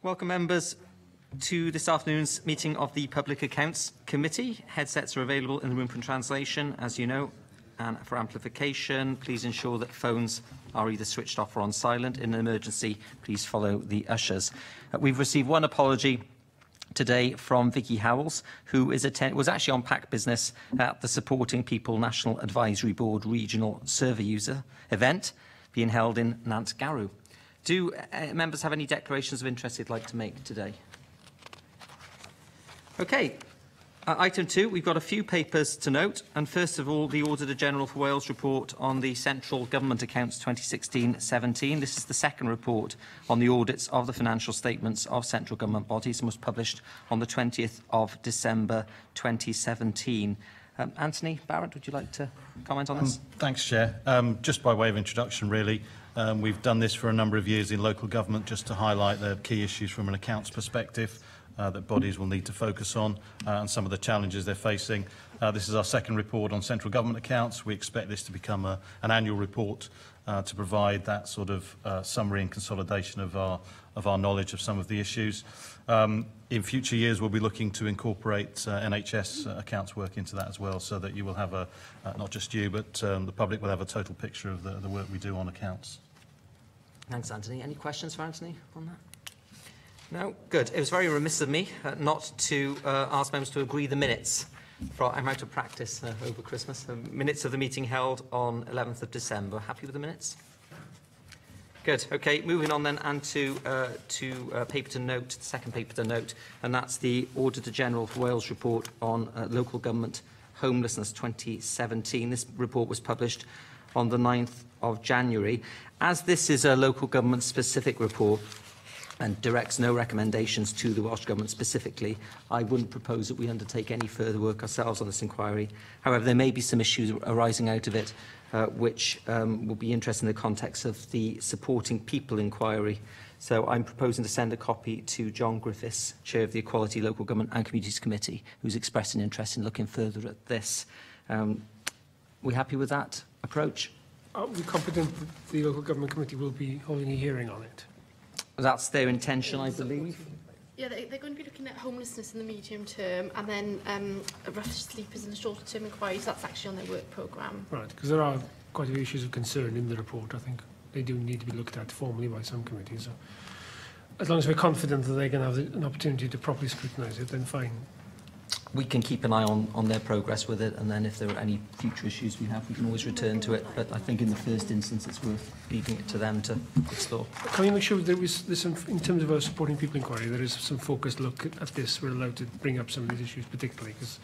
Welcome, members, to this afternoon's meeting of the Public Accounts Committee. Headsets are available in the room for translation, as you know, and for amplification. Please ensure that phones are either switched off or on silent. In an emergency, please follow the ushers. We've received one apology today from Vicky Howells, who was actually on PAC business at the Supporting People National Advisory Board Regional Survey User event being held in Nant Garw. Do members have any declarations of interest they'd like to make today? Okay. Item 2, we've got a few papers to note, and first of all, the Auditor General for Wales report on the Central Government Accounts 2016-17. This is the second report on the audits of the financial statements of central government bodies and was published on the 20th of December 2017. Anthony Barrett, would you like to comment on this? Thanks, Chair. Just by way of introduction, really, we've done this for a number of years in local government just to highlight the key issues from an accounts perspective that bodies will need to focus on and some of the challenges they're facing. This is our second report on central government accounts. We expect this to become an annual report to provide that sort of summary and consolidation of our knowledge of some of the issues. In future years, we'll be looking to incorporate NHS accounts work into that as well, so that you will have not just you, but the public will have a total picture of the work we do on accounts. Thanks, Anthony. Any questions for Anthony on that? No? Good. It was very remiss of me not to ask members to agree the minutes. I'm out of practice over Christmas. Minutes of the meeting held on 11th of December. Happy with the minutes? Good. Okay, moving on then and to paper to note, the second paper to note, and that's the Auditor General for Wales report on local government homelessness 2017. This report was published on the 9th of January. As this is a local government specific report, and directs no recommendations to the Welsh Government specifically, I wouldn't propose that we undertake any further work ourselves on this inquiry. However, there may be some issues arising out of it which will be interesting in the context of the Supporting People inquiry. So I'm proposing to send a copy to John Griffiths, Chair of the Equality, Local Government and Communities Committee, who's expressed an interest in looking further at this. We happy with that approach? Are we confident that the Local Government Committee will be holding a hearing on it? That's their intention, I believe. Yeah, they're going to be looking at homelessness in the medium term, and then rough sleepers in the shorter term inquiries. That's actually on their work programme. Right, because there are quite a few issues of concern in the report. I think they do need to be looked at formally by some committees. So as long as we're confident that they're going to have an opportunity to properly scrutinise it, then fine. We can keep an eye on their progress with it, and then if there are any future issues we have, we can always return to it. But I think in the first instance, it's worth leaving it to them to explore. Can we make sure that there's some, in terms of our Supporting People inquiry, there is some focused look at this? We're allowed to bring up some of these issues, particularly because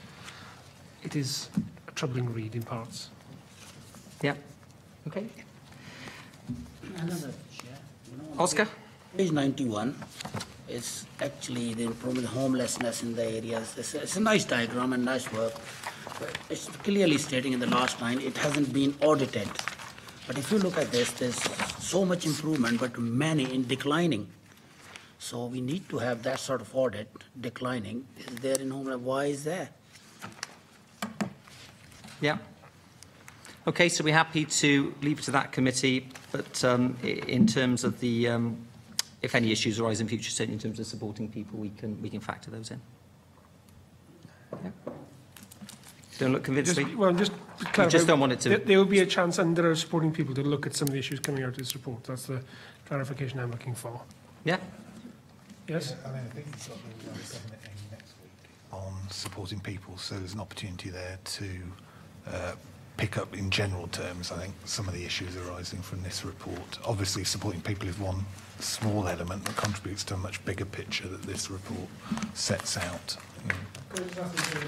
it is a troubling read in parts. Yeah. Okay. Another, Oscar? Page 91 is actually the problem with homelessness in the areas. It's a nice diagram and nice work, but it's clearly stating in the last line it hasn't been audited. But if you look at this, there's so much improvement, but many in declining. So we need to have that sort of audit. Declining is there in homelessness. Why is there? Yeah. Okay, so we're happy to leave it to that committee, but in terms of the if any issues arise in future, certainly in terms of supporting people, we can factor those in. Yeah. Don't look convinced. Just don't want it to. There will be a chance under our Supporting People to look at some of the issues coming out of this report. That's the clarification I'm looking for. Yeah. Yes. Yeah, I think we've got the government aim next week on supporting people, so there's an opportunity there to pick up in general terms, I think, some of the issues arising from this report. Obviously, supporting people is one small element that contributes to a much bigger picture that this report sets out.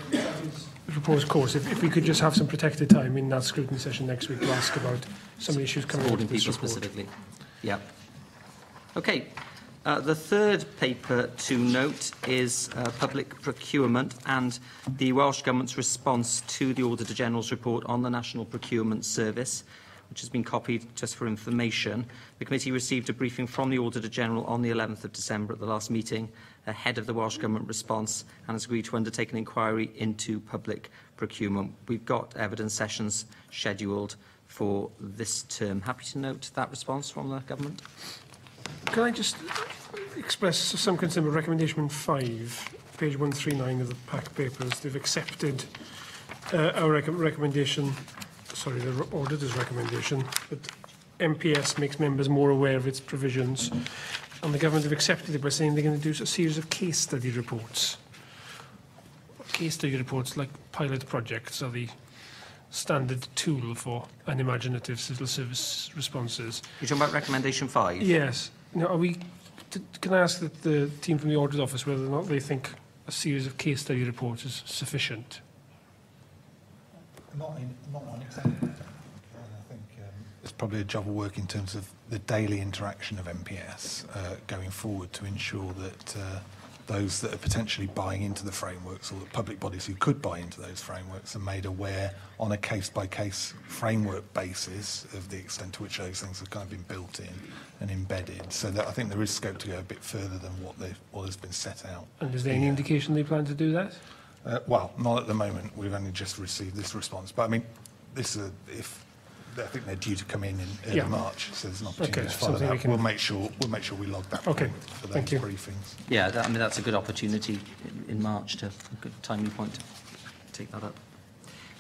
The proposed course, if we could just have some protected time in that scrutiny session next week to ask about some of the issues coming out of this report. Specifically. Yeah. Okay. The third paper to note is public procurement and the Welsh Government's response to the Auditor General's report on the National Procurement Service, which has been copied just for information. The committee received a briefing from the Auditor General on the 11th of December at the last meeting ahead of the Welsh Government response and has agreed to undertake an inquiry into public procurement. We've got evidence sessions scheduled for this term. Happy to note that response from the Government. Can I just express some concern with recommendation 5, page 139 of the pack papers? They've accepted our recommendation, sorry, the auditor's recommendation, that MPS makes members more aware of its provisions, and the government have accepted it by saying they're going to do a series of case study reports. Case study reports, like pilot projects, are the standard tool for unimaginative civil service responses. You're talking about recommendation 5? Yes. Now, can I ask that the team from the Auditor's Office whether or not they think a series of case study reports is sufficient? Not on its own. I think it's probably a job of work in terms of the daily interaction of MPS going forward to ensure that those that are potentially buying into the frameworks, or the public bodies who could buy into those frameworks, are made aware on a case-by-case framework basis of the extent to which those things have kind of been built in and embedded. So that I think there is scope to go a bit further than what has been set out. And is there any indication they plan to do that? Well, not at the moment. We've only just received this response. But I mean, I think they're due to come in early March, so there's an opportunity to follow that. We'll make sure we log that for those briefings. Yeah, I mean, that's a good opportunity in March, a good timely point to take that up.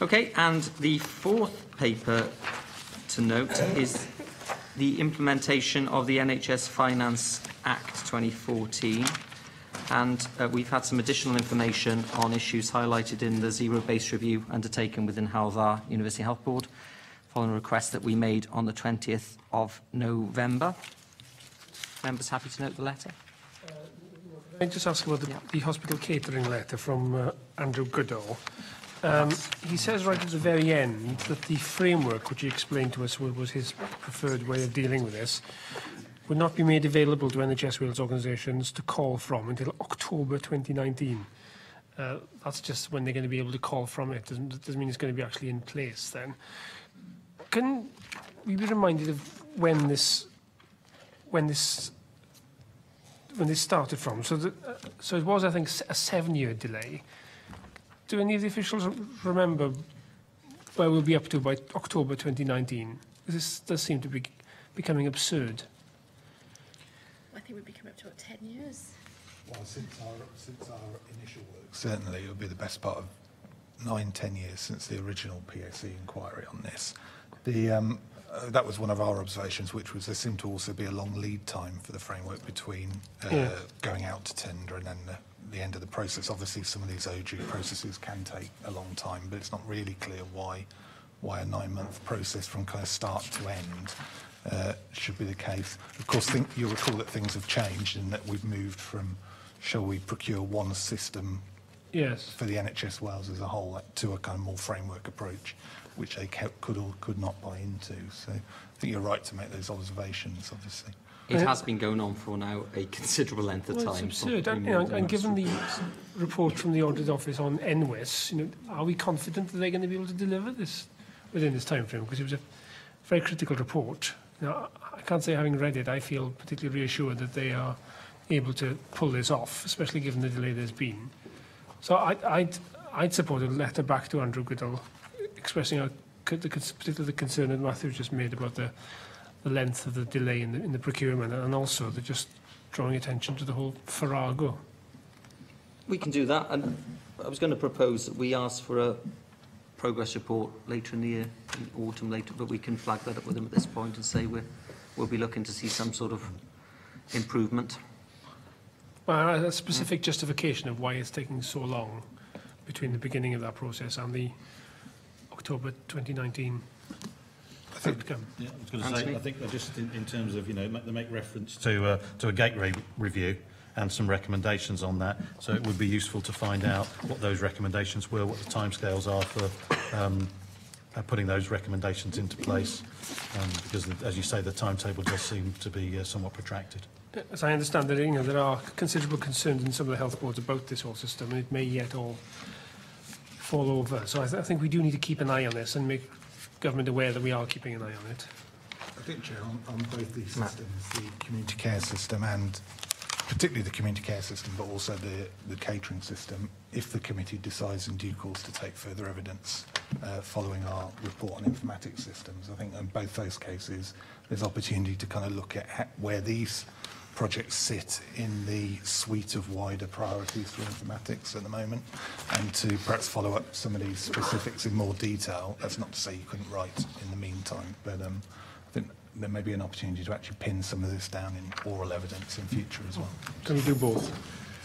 Okay, and the fourth paper to note is the implementation of the NHS Finance Act 2014. And we've had some additional information on issues highlighted in the zero-based review undertaken within Hywel Dda University Health Board, following a request that we made on the 20th of November. Members happy to note the letter? Can I just ask about the hospital catering letter from Andrew Goodall? He says right at the very end that the framework, which he explained to us was his preferred way of dealing with this, would not be made available to NHS Wales organisations to call from until October 2019. That's just when they're going to be able to call from it. Doesn't mean it's going to be actually in place then. Can we be reminded of when this started from? So it was, I think, a 7-year delay. Do any of the officials remember where we'll be up to by October 2019? This does seem to be becoming absurd. I think we'd be coming up to about 10 years. Well, since our initial work, certainly it would be the best part of 9-10 years since the original PSC inquiry on this. That was one of our observations, which was there seemed to also be a long lead time for the framework between going out to tender and then the end of the process. Obviously, some of these OG processes can take a long time, but it's not really clear why a 9-month process from kind of start to end should be the case. Of course, you'll recall that things have changed and that we've moved from, shall we procure one system for the NHS Wales as a whole to a kind of more framework approach, which they could or could not buy into. So I think you're right to make those observations, obviously. It has been going on for now a considerable length of time. It's absurd. And given the report from the Auditor's Office on NWIS, are we confident that they're going to be able to deliver this within this time frame? Because it was a very critical report. Now, I can't say, having read it, I feel particularly reassured that they are able to pull this off, especially given the delay there's been. So I'd support a letter back to Andrew Goodall expressing particularly the concern that Matthew just made about the length of the delay in the procurement, and also just drawing attention to the whole farrago. We can do that, and I was going to propose that we ask for a progress report later in the year, in autumn later, but we can flag that up with them at this point and say we'll be looking to see some sort of improvement. Well, a specific justification of why it's taking so long between the beginning of that process and the October 2019 outcome. Yeah, I was going to say, I think just in terms of, they make reference to a gateway review and some recommendations on that. So it would be useful to find out what those recommendations were, what the timescales are for putting those recommendations into place, because, as you say, the timetable does seem to be somewhat protracted. As I understand it, there are considerable concerns in some of the health boards about this whole system, and it may yet all fall over. So I think we do need to keep an eye on this and make government aware that we are keeping an eye on it. I think, Chair, on both these systems, the community care system and particularly the community care system, but also the catering system, if the committee decides in due course to take further evidence following our report on informatics systems. I think in both those cases, there's opportunity to kind of look at where these projects sit in the suite of wider priorities for informatics at the moment, and to perhaps follow up some of these specifics in more detail. That's not to say you couldn't write in the meantime, but I think there may be an opportunity to actually pin some of this down in oral evidence in future as well. Can we do both?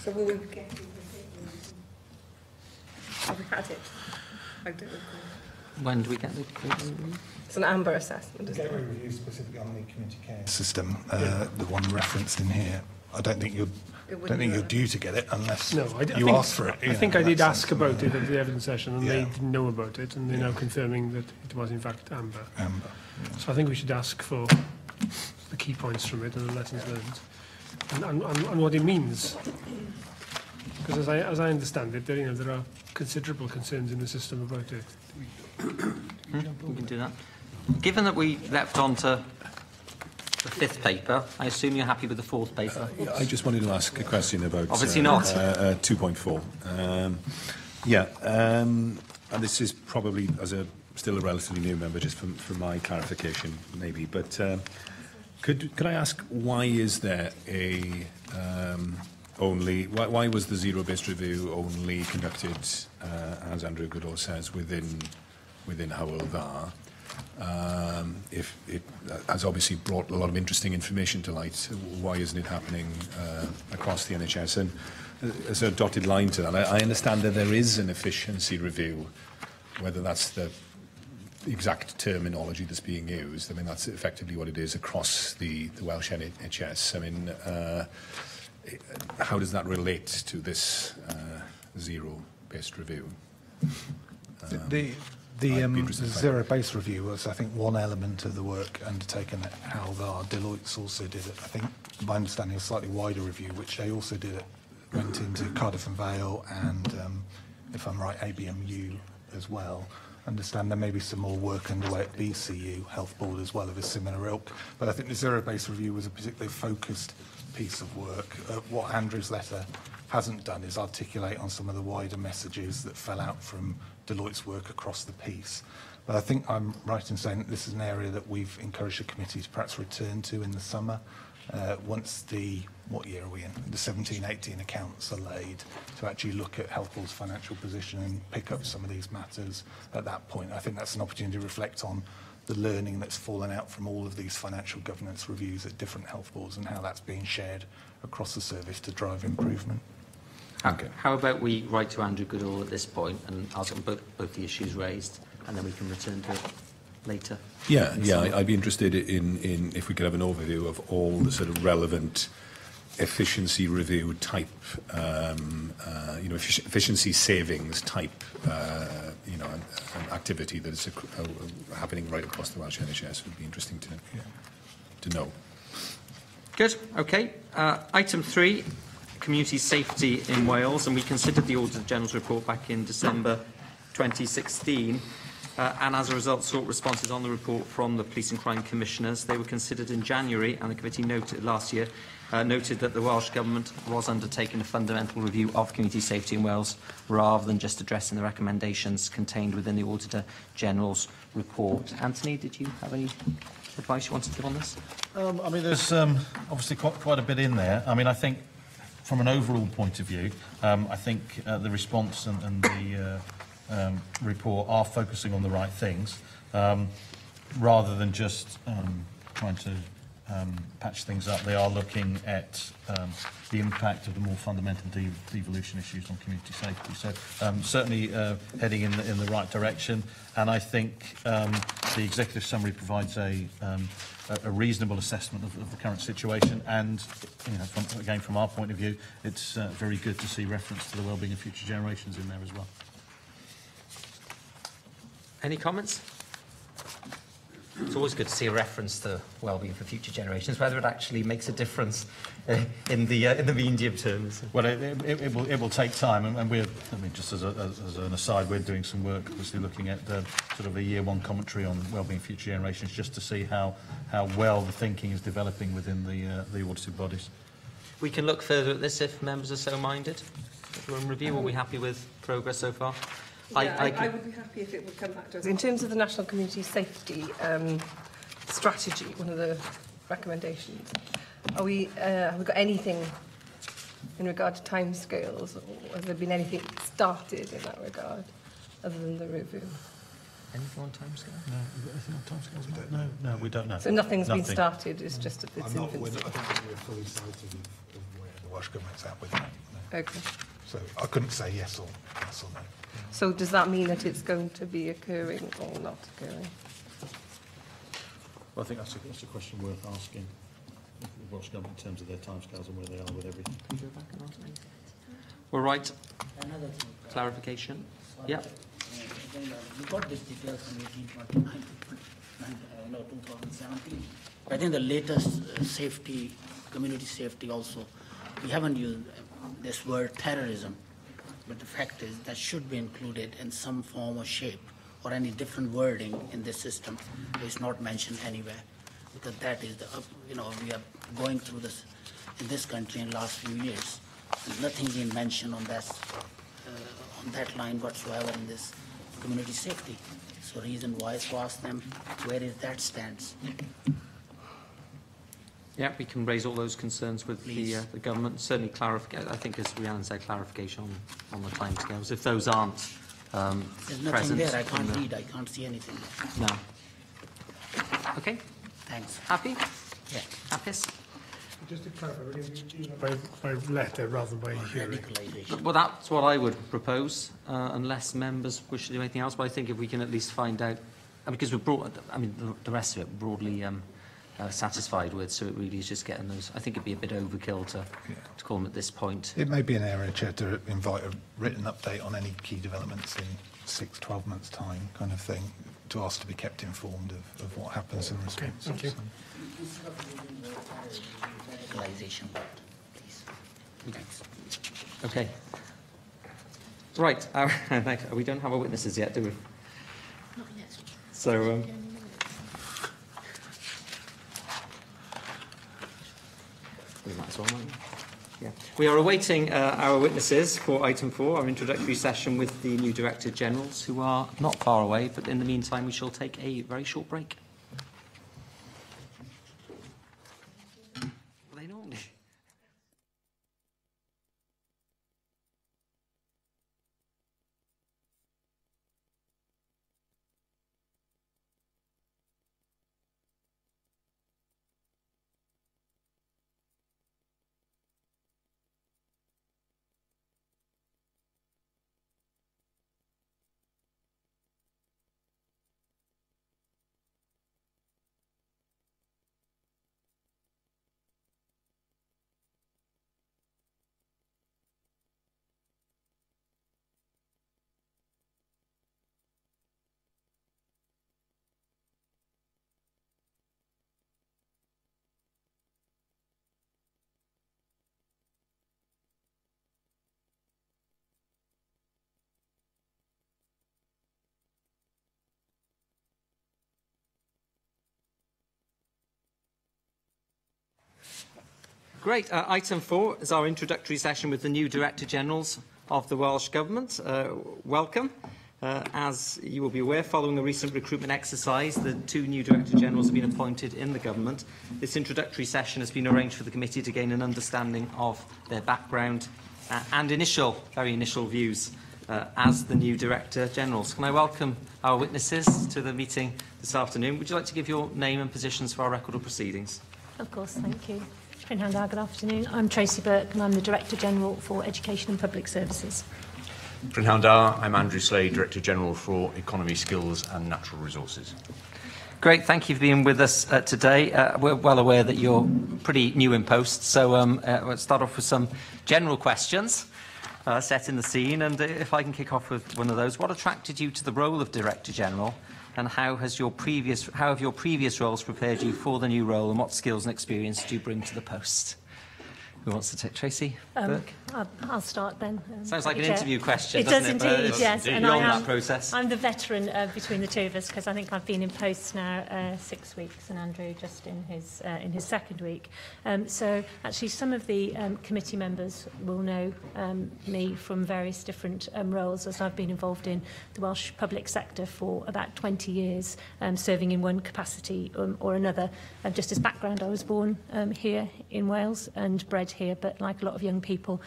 So will we get it? Have we had it? I don't know. When do we get the... It's an AMBER assessment, isn't Get a it? review specifically on the community care system, the one referenced in here. I don't think you're due to get it unless No, you ask for it. I think I did ask about it at the evidence session, and Yeah. they didn't know about it, and they're now confirming that it was in fact AMBER. Amber. So I think we should ask for the key points from it and the lessons learned, and what it means. Because as I understand it, there are considerable concerns in the system about it. We can do that. Given that we leapt on to the fifth paper, I assume you're happy with the fourth paper? I just wanted to ask a question about... Obviously not. 2.4. And this is probably, still a relatively new member, just for my clarification, maybe. But could I ask, why is there a... why was the zero-based review only conducted, as Andrew Goodall says, within Howell Dda? If it has obviously brought a lot of interesting information to light, why isn't it happening across the NHS? And as a dotted line to that, I understand that there is an efficiency review, whether that's the exact terminology that's being used. I mean, that's effectively what it is across the Welsh NHS. I mean, how does that relate to this zero-based review? The zero-based review was, I think, one element of the work undertaken at Howell Dda. Deloitte's also did it. I think, my understanding, a slightly wider review, which they also did it, went into Cardiff and Vale and, if I'm right, ABMU as well. I understand there may be some more work underway at BCU, Health Board as well, of a similar ilk. But I think the zero-based review was a particularly focused piece of work. What Andrew's letter hasn't done is articulate on some of the wider messages that fell out from Deloitte's work across the piece. But I think I'm right in saying that this is an area that we've encouraged the committee to perhaps return to in the summer, once what year are we in? The 17-18 accounts are laid, to actually look at Health Board's financial position and pick up some of these matters at that point. I think that's an opportunity to reflect on the learning that's fallen out from all of these financial governance reviews at different health boards and how that's being shared across the service to drive improvement. Okay. How about we write to Andrew Goodall at this point and ask him both the issues raised, and then we can return to it later? Yeah, I'd be interested in if we could have an overview of all the sort of relevant efficiency review type, efficiency savings type, an activity that is happening right across the Welsh NHS. Would be interesting to know. Good. Okay. Item 3. Community safety in Wales, and we considered the Auditor General's report back in December 2016, and as a result sought responses on the report from the Police and Crime Commissioners. They were considered in January, and the committee noted that the Welsh Government was undertaking a fundamental review of community safety in Wales, rather than just addressing the recommendations contained within the Auditor General's report. Anthony, did you have any advice you wanted to give on this? I mean, there's obviously quite a bit in there. I mean, I think from an overall point of view, I think the response and the report are focusing on the right things, rather than just trying to patch things up. They are looking at the impact of the more fundamental devolution issues on community safety. So certainly heading in the right direction, and I think the executive summary provides a reasonable assessment of the current situation, and from our point of view, it's very good to see reference to the wellbeing of future generations in there as well. Any comments? It's always good to see a reference to wellbeing for future generations, whether it actually makes a difference in the medium term. Well, it will take time, and just as an aside, we're doing some work, obviously looking at sort of a year one commentary on wellbeing for future generations, just to see how well the thinking is developing within the audited bodies. We can look further at this if members are so minded. If we're in review, are we happy with progress so far? I would be happy if it would come back to us. In terms of the National Community Safety Strategy, one of the recommendations, have we got anything in regard to timescales, or has there been anything started in that regard, other than the review? Anything on timescale? No, anything on timescales? No, we don't know. So nothing's been started, it's just at its I don't infancy. think we're fully sighted of where the Welsh Government's at with that. No. Okay. So I couldn't say yes or no. So does that mean that it's going to be occurring or not occurring? Well, I think that's a question worth asking the Welsh Government in terms of their timescales and where they are with everything. Can you go back and ask me? We're right. Another thing. Clarification? Sorry, Yeah. We got these details from 1829 to 2017. I think the latest safety, community safety also, we haven't used this word terrorism, but the fact is that should be included in some form or shape or any different wording in this system. It's not mentioned anywhere, because that is the, we are going through this in this country in the last few years. Nothing's been mentioned on that line whatsoever in this community safety. So reason why is to ask them where is that stance. Yeah, we can raise all those concerns with the government. Certainly clarify. I think, as Rhiannon said, clarification on the timescales. If those aren't There's nothing present, there. I can't read. I can't see anything. No. Okay. Thanks. Happy? Yeah. Happy? Just to clarify, by letter rather than by hearing. Radicalization. Well, that's what I would propose, unless members wish to do anything else. But I think if we can at least find out, because we're the rest of it broadly satisfied with, so it really is just getting those. I think it'd be a bit overkill to call them at this point. It may be an error, Chair, to invite a written update on any key developments in 6-12 months' time, kind of thing, to ask to be kept informed of what happens in response. Thank you. Radicalization word, please. Thanks. Okay. Right. We don't have our witnesses yet, do we? Not yet. So. We might as well, mightn't we? Yeah. We are awaiting our witnesses for item 4, our introductory session with the new Director Generals, who are not far away, but in the meantime we shall take a very short break. Well, they normally... Great. Item 4 is our introductory session with the new Director Generals of the Welsh Government. Welcome. As you will be aware, following a recent recruitment exercise, the 2 new Director Generals have been appointed in the Government. This introductory session has been arranged for the committee to gain an understanding of their background and very initial views as the new Director Generals. Can I welcome our witnesses to the meeting this afternoon? Would you like to give your name and positions for our record of proceedings? Of course, thank you. Prynhawn, good afternoon. I'm Tracy Burke and I'm the Director General for Education and Public Services. Prynhawn, I'm Andrew Slade, Director General for Economy, Skills and Natural Resources. Great, thank you for being with us today. We're well aware that you're pretty new in post, so let's start off with some general questions, setting the scene. And if I can kick off with one of those, what attracted you to the role of Director General? And how have your previous roles prepared you for the new role, and what skills and experience do you bring to the post? Who wants to take Tracy? Burke? I'll start then. Sounds like an Chair. interview question, It doesn't does it? indeed, yes. And Beyond that process. I'm the veteran between the two of us because I think I've been in post now 6 weeks and Andrew just in his second week. So actually some of the committee members will know me from various different roles, as I've been involved in the Welsh public sector for about 20 years, serving in one capacity or another. Just as background, I was born here in Wales and bred here, but like a lot of young people,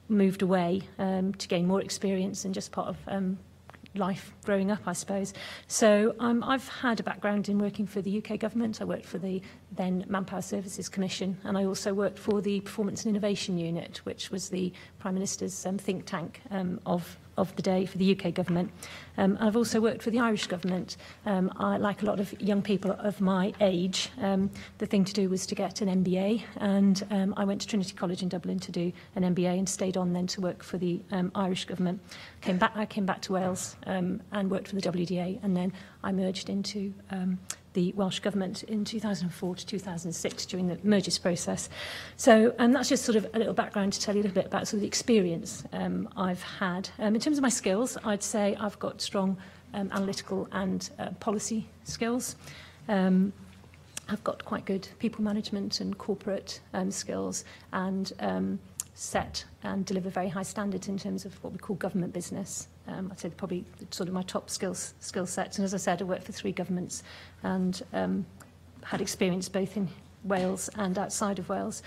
moved away to gain more experience and just part of life growing up, I suppose. So I've had a background in working for the UK government. I worked for the then Manpower Services Commission, and I also worked for the Performance and Innovation Unit, which was the Prime Minister's think tank of the day for the UK government. I've also worked for the Irish government. Like a lot of young people of my age, the thing to do was to get an MBA, and I went to Trinity College in Dublin to do an MBA and stayed on then to work for the Irish government. I came back to Wales and worked for the WDA, and then I merged into the Welsh Government in 2004 to 2006 during the mergers process. So that's just sort of a little background to tell you a little bit about sort of the experience I've had. In terms of my skills, I'd say I've got strong analytical and policy skills. I've got quite good people management and corporate skills, and set and deliver very high standards in terms of what we call government business. I'd say probably sort of my top skill sets. And as I said, I worked for 3 governments and had experience both in Wales and outside of Wales.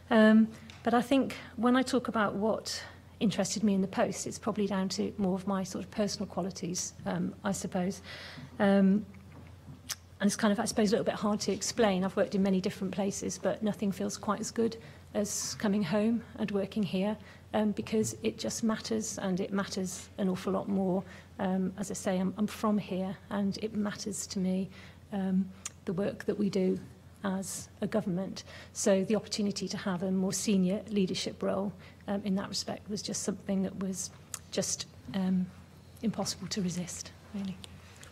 But I think when I talk about what interested me in the post, it's probably down to more of my sort of personal qualities, I suppose. And it's kind of, I suppose, a little bit hard to explain. I've worked in many different places, but nothing feels quite as good as coming home and working here, because it just matters, and it matters an awful lot more. As I say, I'm from here, and it matters to me, the work that we do as a government. So the opportunity to have a more senior leadership role in that respect was just something that was just impossible to resist, really.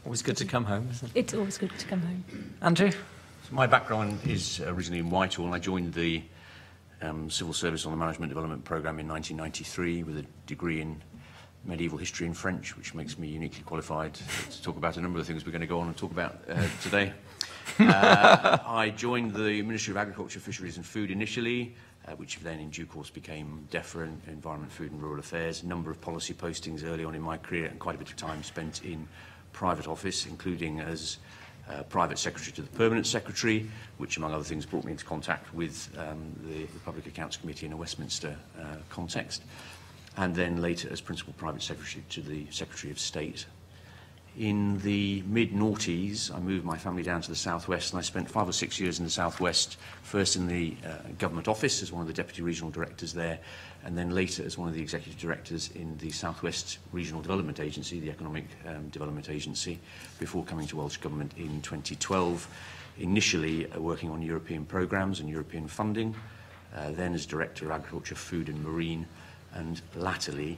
Always good to come home, isn't it? It's always good to come home. Andrew? So my background is originally in Whitehall, and I joined the civil service on the management development programme in 1993 with a degree in medieval history and French, which makes me uniquely qualified to talk about a number of things we're going to go on and talk about today. I joined the Ministry of Agriculture, Fisheries and Food initially, which then in due course became DEFRA, Environment, Food and Rural Affairs. A number of policy postings early on in my career, and quite a bit of time spent in private office, including as private secretary to the permanent secretary, which among other things brought me into contact with the Public Accounts Committee in a Westminster context, and then later as principal private secretary to the Secretary of State. In the mid-noughties, I moved my family down to the southwest, and I spent 5 or 6 years in the southwest, first in the government office as one of the deputy regional directors there, and then later as one of the executive directors in the Southwest Regional Development Agency, the Economic Development Agency, before coming to Welsh Government in 2012, initially working on European programmes and European funding, then as Director of Agriculture, Food and Marine, and latterly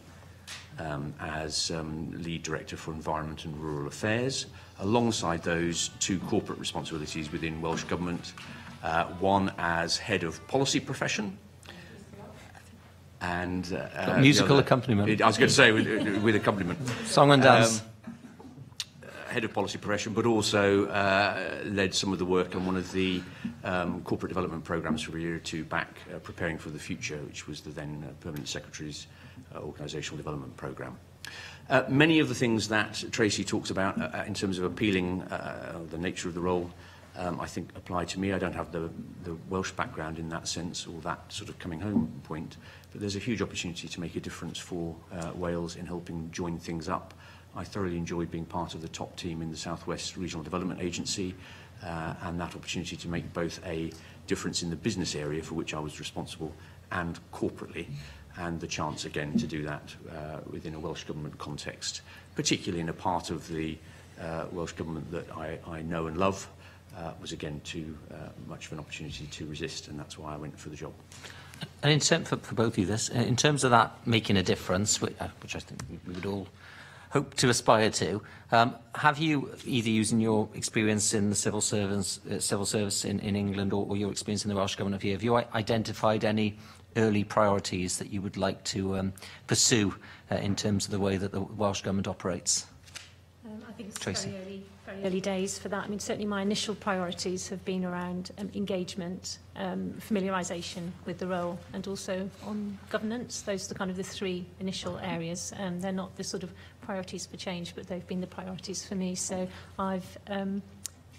as Lead Director for Environment and Rural Affairs, alongside those 2 corporate responsibilities within Welsh Government, one as Head of Policy Profession, and musical accompaniment. I was going to say with accompaniment. Song and dance. Head of Policy Profession, but also led some of the work on one of the corporate development programmes for a year or 2 back, Preparing for the Future, which was the then Permanent Secretary's Organisational Development Programme. Many of the things that Tracy talks about in terms of appealing the nature of the role, I think apply to me. I don't have the Welsh background in that sense, or that sort of coming home point, but there's a huge opportunity to make a difference for Wales in helping join things up. I thoroughly enjoyed being part of the top team in the Southwest Regional Development Agency, and that opportunity to make both a difference in the business area for which I was responsible and corporately, and the chance again to do that within a Welsh Government context, particularly in a part of the Welsh Government that I know and love, was again too much of an opportunity to resist, and that's why I went for the job. And in terms for both of you, in terms of that making a difference, which I think we would all hope to aspire to. Have you, either using your experience in the civil service in England or your experience in the Welsh Government, have you identified any early priorities that you would like to pursue in terms of the way that the Welsh Government operates? I think it's Tracy. very early days for that. I mean, certainly my initial priorities have been around engagement, familiarisation with the role, and also on governance. Those are kind of the three initial areas. They're not the sort of priorities for change, but they've been the priorities for me. So I've,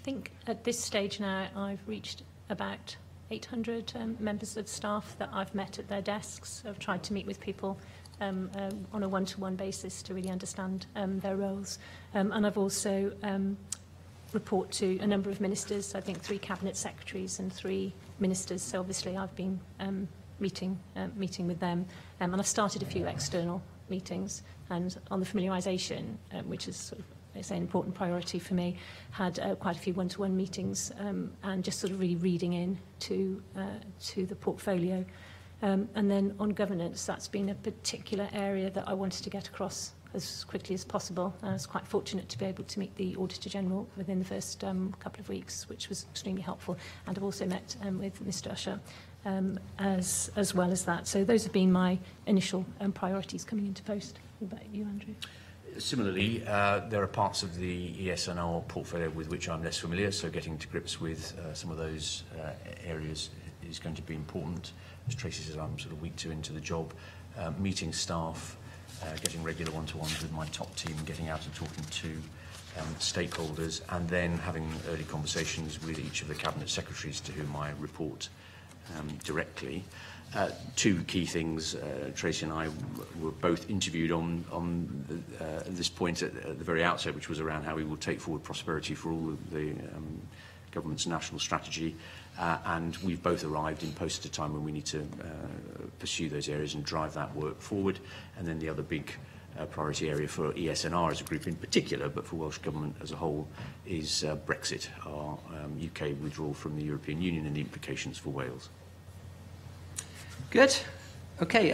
think at this stage now, I've reached about 800 members of staff that I've met at their desks. I've tried to meet with people on a one-to-one basis to really understand their roles. And I've also report to a number of ministers, I think 3 cabinet secretaries and 3 ministers. So obviously I've been meeting with them. And I've started a few external meetings. And on the familiarisation, which is sort of, it's an important priority for me, had quite a few one-to-one meetings and just sort of really reading in to the portfolio. And then on governance, that's been a particular area that I wanted to get across as quickly as possible. I was quite fortunate to be able to meet the Auditor General within the first couple of weeks, which was extremely helpful. And I've also met with Mr Usher as well as that. So those have been my initial priorities coming into post. What about you, Andrew? Similarly, there are parts of the ESNR portfolio with which I'm less familiar, so getting to grips with some of those areas is going to be important. As Tracy says, I'm sort of week 2 into the job, meeting staff, getting regular one-to-ones with my top team, getting out and talking to stakeholders, and then having early conversations with each of the cabinet secretaries to whom I report directly. 2 key things. Tracy and I were both interviewed on this point at the very outset, which was around how we will take forward prosperity for all of the government's national strategy. And we've both arrived in post at a time when we need to pursue those areas and drive that work forward. And then the other big priority area for ESNR as a group in particular, but for Welsh Government as a whole, is Brexit, our UK withdrawal from the European Union and the implications for Wales. Good. Okay,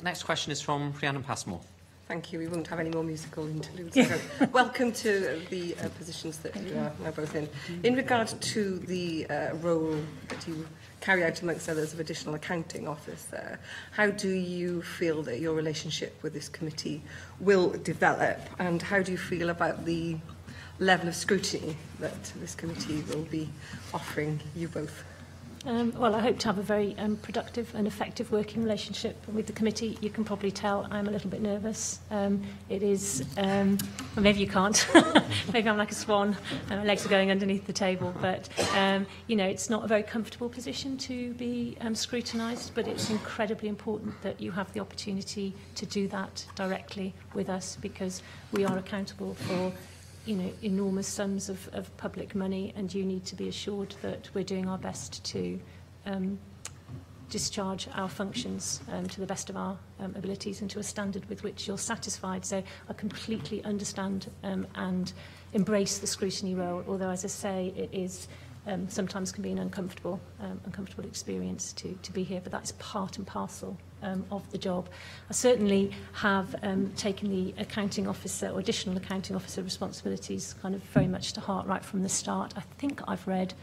next question is from Rhiannon Passmore. Thank you. We won't have any more musical interludes. So welcome to the positions that you are now both in. In regard to the role that you carry out, amongst others, of Additional Accounting Officer, how do you feel that your relationship with this committee will develop, and how do you feel about the level of scrutiny that this committee will be offering you both? Well, I hope to have a very productive and effective working relationship with the committee. You can probably tell I'm a little bit nervous. It is, well, maybe you can't. Maybe I'm like a swan and my legs are going underneath the table. But, you know, it's not a very comfortable position to be scrutinised, but it's incredibly important that you have the opportunity to do that directly with us, because we are accountable for, you know, enormous sums of public money, and you need to be assured that we're doing our best to discharge our functions to the best of our abilities and to a standard with which you're satisfied. So I completely understand and embrace the scrutiny role, although, as I say, it is sometimes can be an uncomfortable experience to be here, but that's part and parcel of the job. I certainly have taken the accounting officer or additional accounting officer responsibilities kind of very much to heart right from the start. I think I've read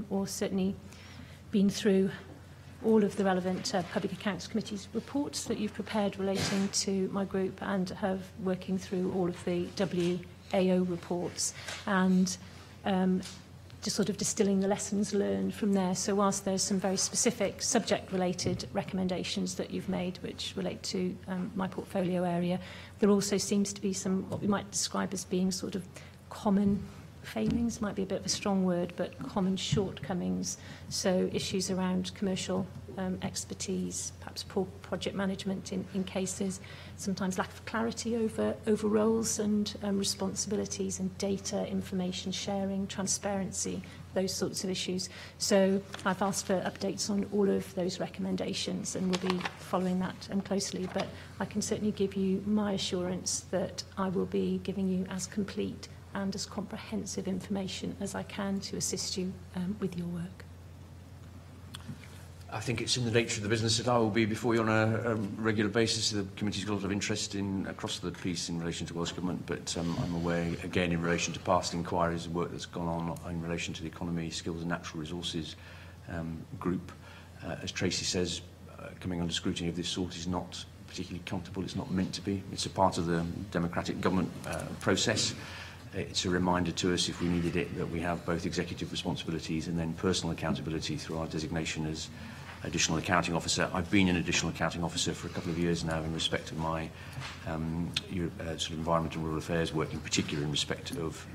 or certainly been through all of the relevant Public Accounts Committee's reports that you've prepared relating to my group, and have working through all of the WAO reports, and just sort of distilling the lessons learned from there. So whilst there's some very specific subject-related recommendations that you've made which relate to my portfolio area, there also seems to be some what we might describe as being sort of common failings, might be a bit of a strong word, but common shortcomings. So issues around commercial expertise, perhaps poor project management in cases, sometimes lack of clarity over roles and responsibilities, and data, information sharing, transparency, those sorts of issues. So I've asked for updates on all of those recommendations, and we'll be following that closely. But I can certainly give you my assurance that I will be giving you as complete and as comprehensive information as I can to assist you with your work. I think it's in the nature of the business that I will be before you on a regular basis. The committee's got a lot of interest across the piece in relation to Welsh Government, but I'm aware, again, in relation to past inquiries and work that's gone on in relation to the economy, skills and natural resources group. As Tracy says, coming under scrutiny of this sort is not particularly comfortable. It's not meant to be. It's a part of the democratic government process. It's a reminder to us, if we needed it, that we have both executive responsibilities and then personal accountability through our designation as additional accounting officer. I've been an additional accounting officer for a couple of years now in respect of my sort of environment and rural affairs work, in particular in respect of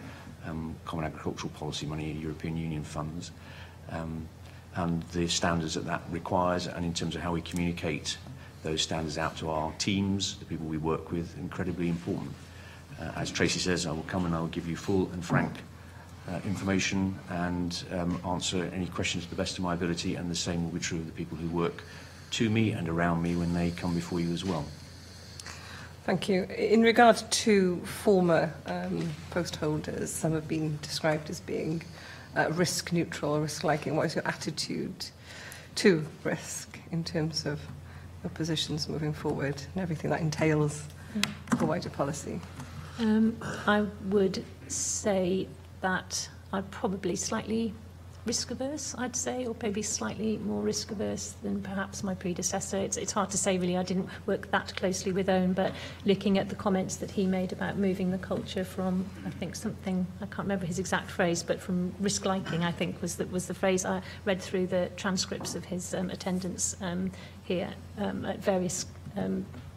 common agricultural policy money, European Union funds, and the standards that requires, and in terms of how we communicate those standards out to our teams, the people we work with, incredibly important. As Tracy says, I will come and I will give you full and frank information and answer any questions to the best of my ability, and the same will be true of the people who work to me and around me when they come before you as well. Thank you. In regard to former post holders, some have been described as being risk neutral or risk liking. What is your attitude to risk in terms of your positions moving forward and everything that entails for wider policy? I would say that I'm probably slightly risk averse, I'd say, or maybe slightly more risk averse than perhaps my predecessor. It's hard to say really. I didn't work that closely with Owen, but looking at the comments that he made about moving the culture from, I think something, I can't remember his exact phrase, but from risk liking, I think was the phrase. I read through the transcripts of his attendance here at various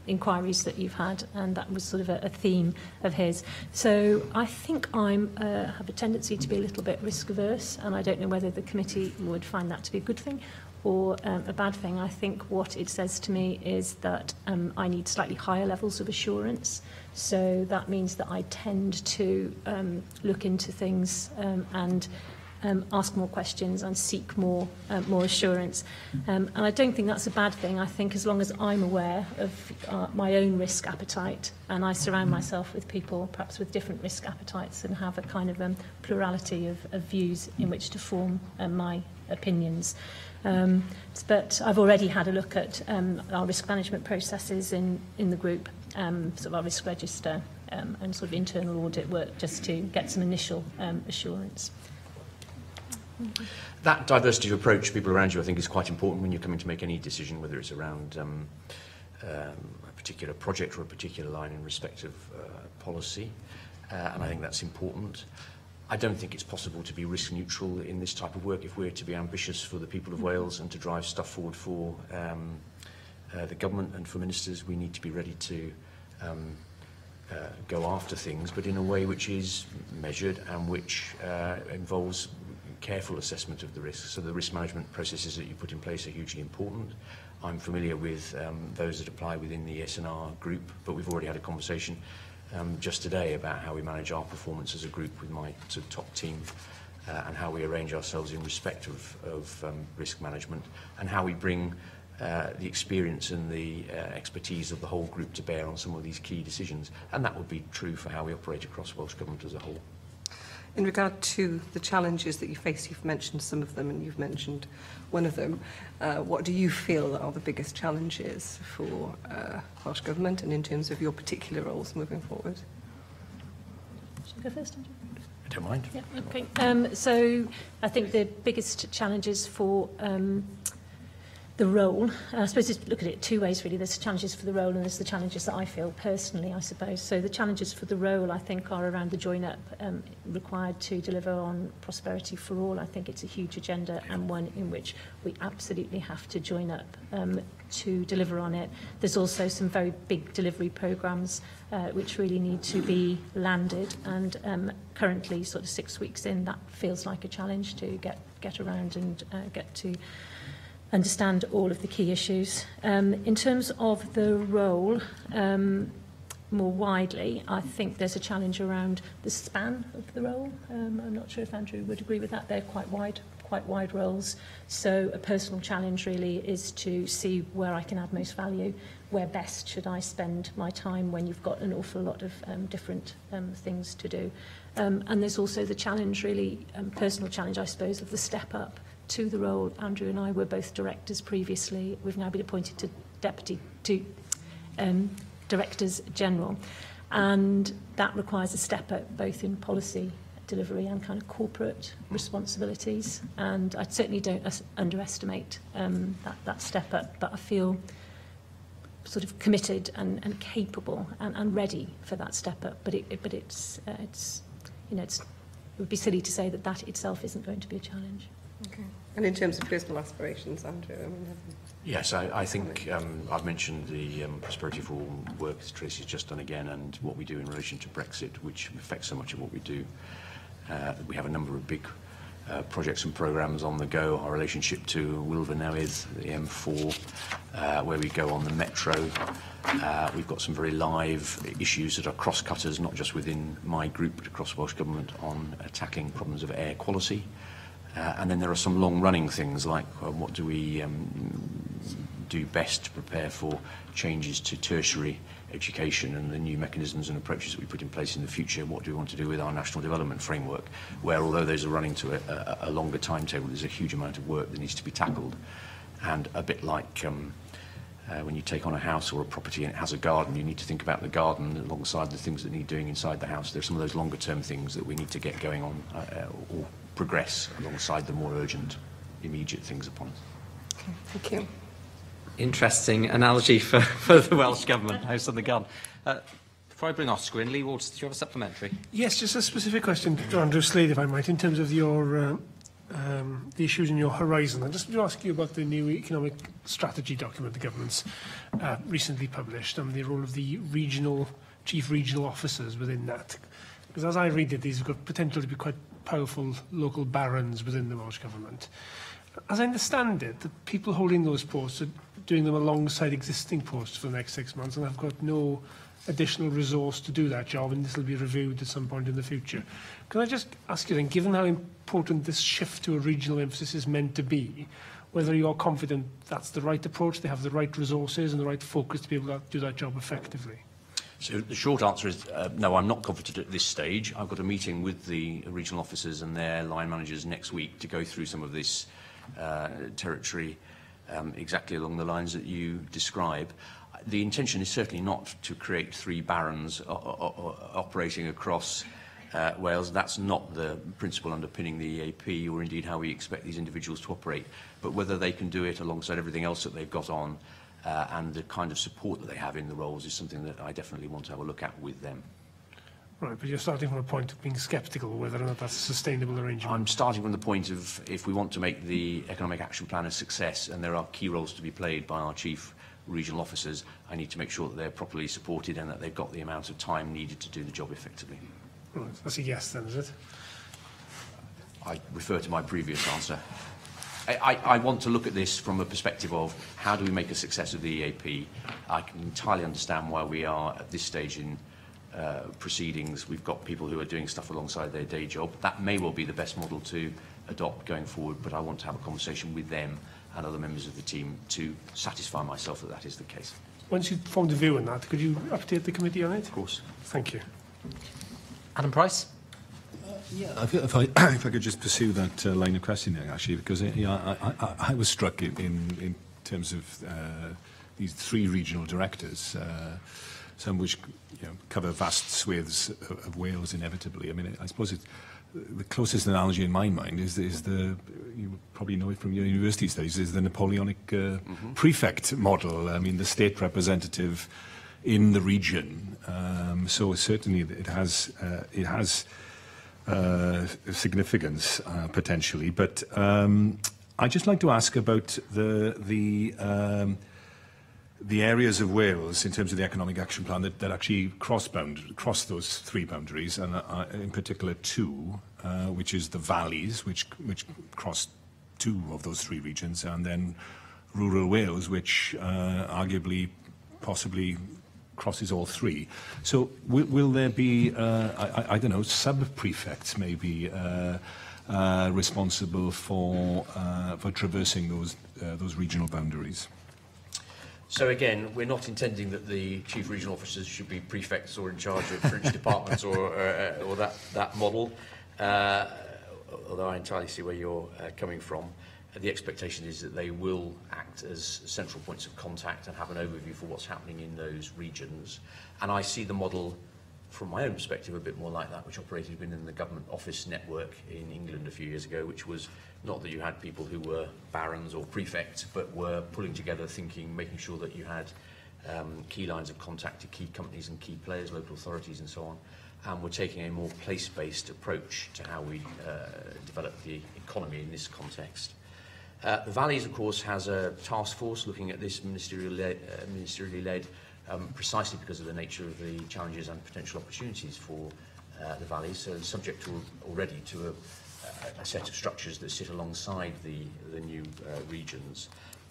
inquiries that you've had, and that was sort of a theme of his. So I think I have a tendency to be a little bit risk averse, and I don't know whether the committee would find that to be a good thing or a bad thing. I think what it says to me is that I need slightly higher levels of assurance. So that means that I tend to look into things and ask more questions and seek more assurance. And I don't think that's a bad thing. I think as long as I'm aware of my own risk appetite and I surround myself with people perhaps with different risk appetites and have a kind of plurality of views in which to form my opinions. But I've already had a look at our risk management processes in the group, sort of our risk register and sort of internal audit work, just to get some initial assurance. That diversity of approach, people around you, I think, is quite important when you're coming to make any decision, whether it's around a particular project or a particular line in respect of policy, and I think that's important. I don't think it's possible to be risk neutral in this type of work if we're to be ambitious for the people of Wales and to drive stuff forward for the government and for ministers. We need to be ready to go after things, but in a way which is measured and which involves careful assessment of the risks. So the risk management processes that you put in place are hugely important. I'm familiar with those that apply within the S&R group, but we've already had a conversation just today about how we manage our performance as a group with my sort of top team and how we arrange ourselves in respect of risk management and how we bring the experience and the expertise of the whole group to bear on some of these key decisions. And that would be true for how we operate across Welsh Government as a whole. In regard to the challenges that you face, you've mentioned some of them and you've mentioned one of them. What do you feel are the biggest challenges for Welsh Government and in terms of your particular roles moving forward? Should I go first, Andrew? I don't mind. Yeah, okay. So I think the biggest challenges for the role, I suppose you look at it two ways really. There's challenges for the role and there's the challenges that I feel personally, I suppose. So the challenges for the role, I think, are around the join-up required to deliver on prosperity for all. I think it's a huge agenda and one in which we absolutely have to join up to deliver on it. There's also some very big delivery programmes which really need to be landed, and currently, sort of 6 weeks in, that feels like a challenge to get around and get to understand all of the key issues. In terms of the role, more widely, I think there's a challenge around the span of the role. I'm not sure if Andrew would agree with that. They're quite wide roles. So a personal challenge really is to see where I can add most value, where best should I spend my time when you've got an awful lot of different things to do. And there's also the challenge, really, personal challenge, I suppose, of the step up to the role. Andrew and I were both directors previously. We've now been appointed to Directors General. And that requires a step up both in policy delivery and kind of corporate responsibilities. And I certainly don't underestimate that step up, but I feel sort of committed and capable and ready for that step up. But it's you know, it would be silly to say that that itself isn't going to be a challenge. Okay. And in terms of personal aspirations, Andrew, I mean, yes, I think I've mentioned the Prosperity for All work that Tracy's just done again, and what we do in relation to Brexit, which affects so much of what we do. We have a number of big projects and programmes on the go. Our relationship to Wilvernewydd, the M4, where we go on the metro. We've got some very live issues that are cross-cutters, not just within my group, but across Welsh Government, on tackling problems of air quality. And then there are some long-running things like what do we do best to prepare for changes to tertiary education and the new mechanisms and approaches that we put in place in the future. What do we want to do with our national development framework, where although those are running to a longer timetable, there's a huge amount of work that needs to be tackled. And a bit like when you take on a house or a property and it has a garden, you need to think about the garden alongside the things that need doing inside the house. There's some of those longer term things that we need to get going on or progress alongside the more urgent, immediate things upon us. okay, thank you. Interesting analogy for the Welsh Government, House on the Garden. Before I bring Oscar in, Lee Waters, do you have a supplementary? Yes, just a specific question to Andrew Slade, if I might, in terms of your the issues in your horizon. I just want to ask you about the new economic strategy document the government's recently published and the role of the chief regional officers within that. Because as I read it, these have got potential to be quite powerful local barons within the Welsh Government. As I understand it, the people holding those posts are doing them alongside existing posts for the next 6 months and have got no additional resource to do that job, and this will be reviewed at some point in the future. Can I just ask you then, given how important this shift to a regional emphasis is meant to be, whether you're confident that's the right approach, they have the right resources and the right focus to be able to do that job effectively? So the short answer is no, I'm not confident at this stage. I've got a meeting with the regional officers and their line managers next week to go through some of this territory exactly along the lines that you describe. The intention is certainly not to create 3 barons operating across Wales. That's not the principle underpinning the EAP, or indeed how we expect these individuals to operate. But whether they can do it alongside everything else that they've got on and the kind of support that they have in the roles is something that I definitely want to have a look at with them. Right, but you're starting from a point of being sceptical whether or not that's a sustainable arrangement. I'm starting from the point of, if we want to make the Economic Action Plan a success, and there are key roles to be played by our chief regional officers, I need to make sure that they're properly supported and that they've got the amount of time needed to do the job effectively. Right, that's a yes then, is it? I refer to my previous answer. I want to look at this from a perspective of how do we make a success of the EAP. I can entirely understand why we are at this stage in proceedings. We've got people who are doing stuff alongside their day job. That may well be the best model to adopt going forward, but I want to have a conversation with them and other members of the team to satisfy myself that that is the case. Once you've formed a view on that, could you update the committee on it? Of course. Thank you. Adam Price? Yeah, if I could just pursue that line of questioning, actually, because I was struck in terms of these 3 regional directors, some which cover vast swathes of Wales inevitably. I mean, I suppose the closest analogy in my mind is you probably know it from your university studies, is the Napoleonic prefect model. I mean, the state representative in the region. So certainly it has significance potentially, but I'd just like to ask about the areas of Wales in terms of the Economic Action Plan that actually cross those 3 boundaries, and in particular 2, which is the valleys, which cross 2 of those 3 regions, and then rural Wales, which arguably, possibly crosses all 3. So will there be, I don't know, sub-prefects maybe responsible for traversing those regional boundaries? So again, we're not intending that the chief regional officers should be prefects or in charge of French departments or that model, although I entirely see where you're coming from. the expectation is that they will act as central points of contact and have an overview for what's happening in those regions. And I see the model, from my own perspective, a bit more like that which operated within the government office network in England a few years ago, which was not that you had people who were barons or prefects, but were pulling together, thinking, making sure that you had key lines of contact to key companies and key players, local authorities and so on. And we're taking a more place-based approach to how we develop the economy in this context. The Valleys, of course, has a task force looking at this ministerially led, precisely because of the nature of the challenges and potential opportunities for the Valleys. So it's subject to already to a set of structures that sit alongside the new regions.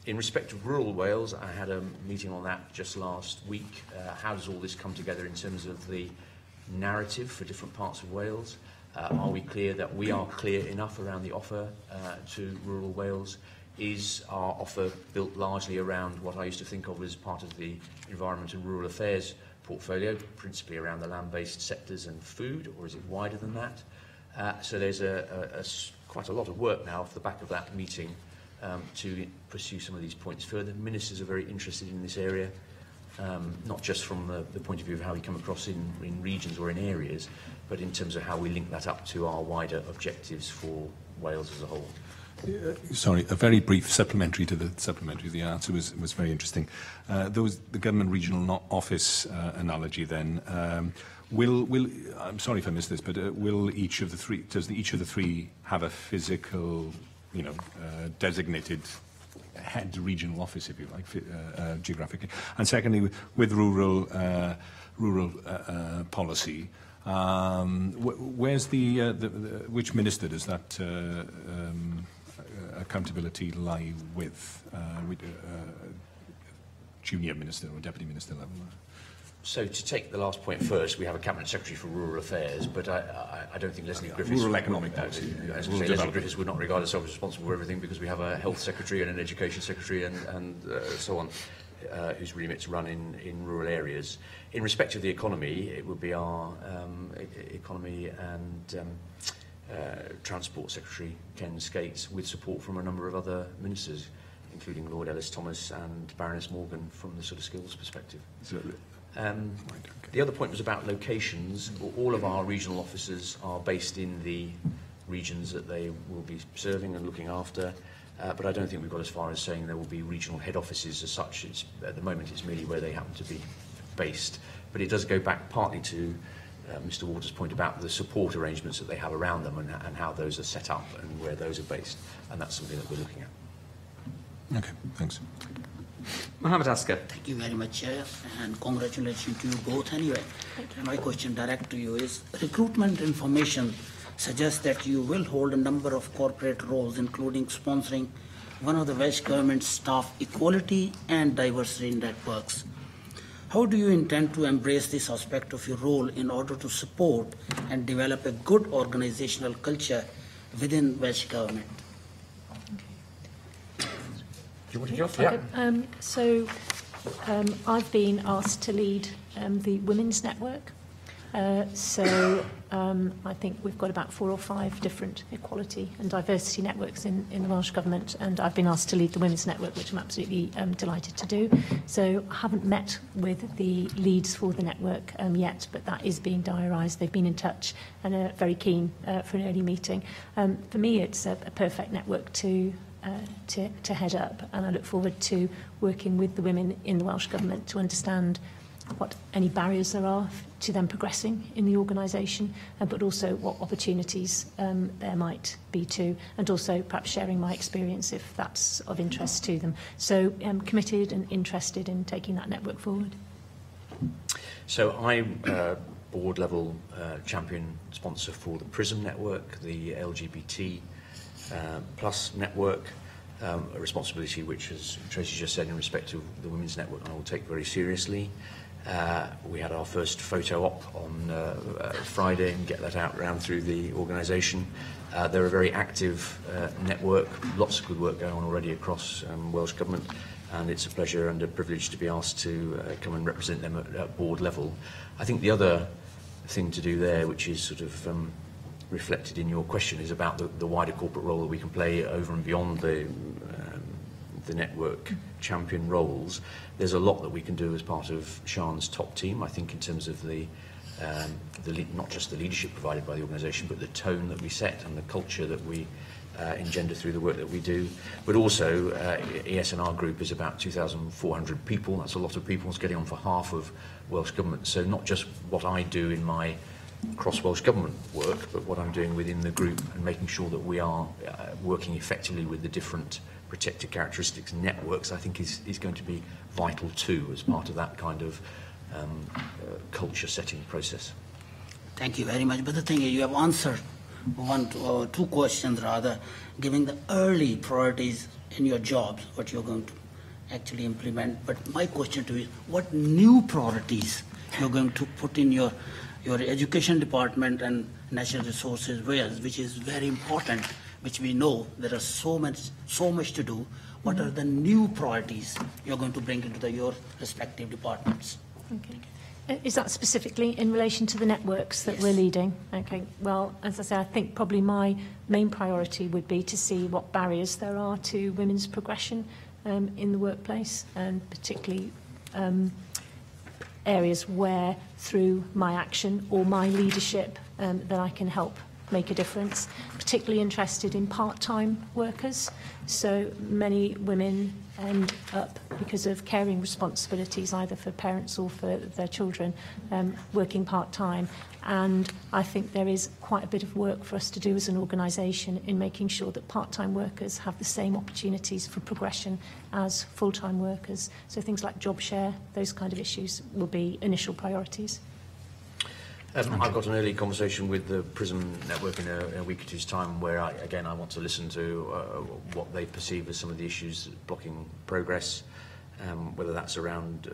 In respect of rural Wales, I had a meeting on that just last week. How does all this come together in terms of the narrative for different parts of Wales? Are we clear that we are clear enough around the offer to rural Wales? Is our offer built largely around what I used to think of as part of the Environment and Rural Affairs portfolio, principally around the land-based sectors and food, or is it wider than that? So there's quite a lot of work now off the back of that meeting to pursue some of these points further. Ministers are very interested in this area, not just from the point of view of how we come across in regions or in areas, but in terms of how we link that up to our wider objectives for Wales as a whole. Sorry, a very brief supplementary to the answer was very interesting. There was the government regional office analogy then. I'm sorry if I missed this, but will each of the three, does each of the three have a physical, designated head regional office, if you like, geographically? And secondly, with rural policy, where's which minister does that accountability lie with? Junior minister or deputy minister level? So to take the last point first, we have a Cabinet Secretary for Rural Affairs, but I don't think Leslie Griffiths... Rural economic policy. Leslie Griffiths would not regard herself as responsible for everything, because we have a Health Secretary and an Education Secretary and so on, whose remits run in rural areas. In respect of the economy, it would be our Economy and Transport Secretary, Ken Skates, with support from a number of other ministers, including Lord Ellis-Thomas and Baroness Morgan from the sort of skills perspective. The other point was about locations. All of our regional officers are based in the regions that they will be serving and looking after, but I don't think we've got as far as saying there will be regional head offices as such. At the moment it's merely where they happen to be based, but it does go back partly to Mr. Waters' point about the support arrangements that they have around them and how those are set up and where those are based, and that's something that we're looking at. Okay, thanks. Mohammed Asker. Thank you very much, Chair, and congratulations to you both anyway. My question direct to you is, recruitment information suggests that you will hold a number of corporate roles, including sponsoring one of the Welsh Government's staff equality and diversity networks. How do you intend to embrace this aspect of your role in order to support and develop a good organizational culture within Welsh Government? Do you want to go off? Yeah. So I've been asked to lead the Women's Network. I think we've got about 4 or 5 different equality and diversity networks in the Welsh Government, and I've been asked to lead the Women's Network, which I'm absolutely delighted to do. So I haven't met with the leads for the network yet, but that is being diarised. They've been in touch and are very keen for an early meeting. For me, it's a perfect network to head up, and I look forward to working with the women in the Welsh Government to understand what any barriers there are to them progressing in the organisation, but also what opportunities there might be too, and also perhaps sharing my experience if that's of interest to them. So I'm committed and interested in taking that network forward. So I'm board level champion sponsor for the PRISM network, the LGBT plus network, a responsibility which, as Tracy just said, in respect of the Women's Network, I will take very seriously. We had our first photo op on Friday and get that out around through the organisation. They're a very active network, lots of good work going on already across Welsh Government, and it's a pleasure and a privilege to be asked to come and represent them at board level. I think the other thing to do there, which is sort of reflected in your question is about the wider corporate role that we can play over and beyond the network champion roles. There's a lot that we can do as part of Sian's top team, I think, in terms of not just the leadership provided by the organisation, but the tone that we set and the culture that we engender through the work that we do. But also, ES&R Group is about 2,400 people. That's a lot of people. It's getting on for half of Welsh Government. So not just what I do in my cross-Welsh Government work, but what I'm doing within the group and making sure that we are working effectively with the different protected characteristics networks, I think is going to be vital too as part of that kind of culture setting process. Thank you very much. But the thing is, you have answered two questions rather, giving the early priorities in your jobs, what you're going to actually implement. But my question to you is, what new priorities you're going to put in your education department and natural resources, which is very important, which we know there is so much to do. What are the new priorities you're going to bring into your respective departments? Okay. Is that specifically in relation to the networks that we're leading? Okay. Well, as I say, I think probably my main priority would be to see what barriers there are to women's progression in the workplace, and particularly areas where, through my action or my leadership, that I can help make a difference. Particularly interested in part-time workers. So many women end up, because of caring responsibilities, either for parents or for their children, working part-time. And I think there is quite a bit of work for us to do as an organisation in making sure that part-time workers have the same opportunities for progression as full-time workers. So things like job share, those kind of issues will be initial priorities. I've got an early conversation with the PRISM network in a week or two's time where, I want to listen to what they perceive as some of the issues blocking progress, whether that's around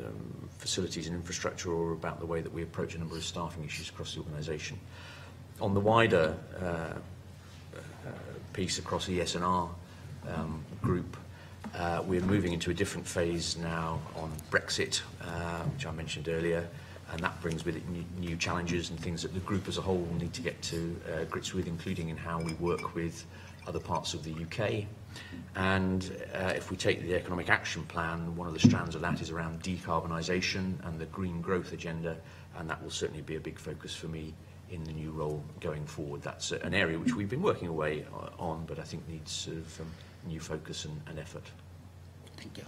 facilities and infrastructure or about the way that we approach a number of staffing issues across the organisation. On the wider piece across ES&R Group, we're moving into a different phase now on Brexit, which I mentioned earlier. And that brings with it new challenges and things that the group as a whole will need to get to grips with, including in how we work with other parts of the UK. And if we take the Economic Action Plan, one of the strands of that is around decarbonisation and the green growth agenda, and that will certainly be a big focus for me in the new role going forward. That's an area which we've been working away on, but I think needs sort of new focus and effort. Thank you.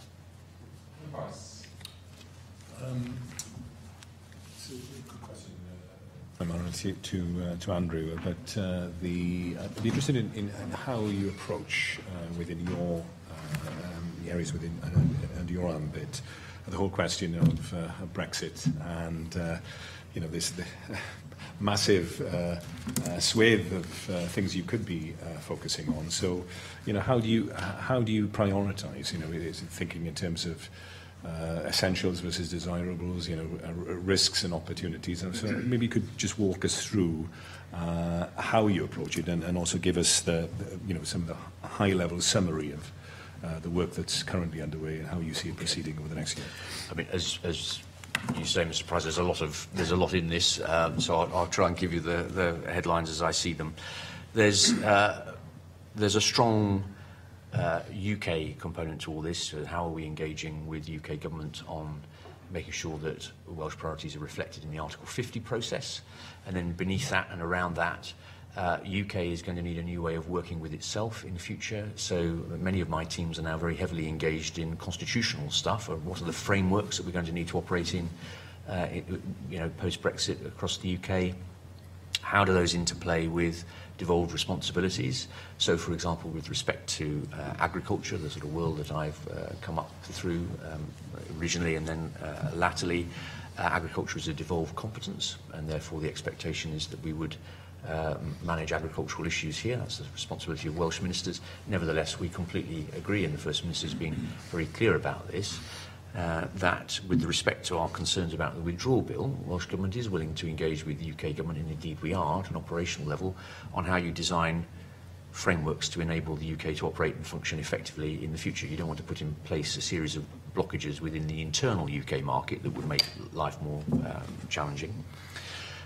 Good question, to Andrew, but I'd be interested in how you approach within your areas within and your ambit the whole question of Brexit and this massive swathe of things you could be focusing on. So how do you prioritise? Is it thinking in terms of essentials versus desirables, risks and opportunities? And so maybe you could just walk us through how you approach it, and also give us some of the high-level summary of the work that's currently underway and how you see it proceeding over the next year. I mean, as you say, Mr. Price, there's a lot in this, so I'll try and give you the headlines as I see them. There's a strong UK component to all this. So how are we engaging with the UK government on making sure that Welsh priorities are reflected in the Article 50 process? And then beneath that and around that, UK is going to need a new way of working with itself in the future. So many of my teams are now very heavily engaged in constitutional stuff, or what are the frameworks that we're going to need to operate in, post-Brexit across the UK. How do those interplay with devolved responsibilities? So, for example, with respect to agriculture, the sort of world that I've come up through originally and then latterly, agriculture is a devolved competence, and therefore the expectation is that we would manage agricultural issues here. That's the responsibility of Welsh ministers. Nevertheless, we completely agree, and the First Minister's been very clear about this, that with respect to our concerns about the withdrawal bill, Welsh Government is willing to engage with the UK Government, and indeed we are at an operational level, on how you design frameworks to enable the UK to operate and function effectively in the future. You don't want to put in place a series of blockages within the internal UK market that would make life more challenging.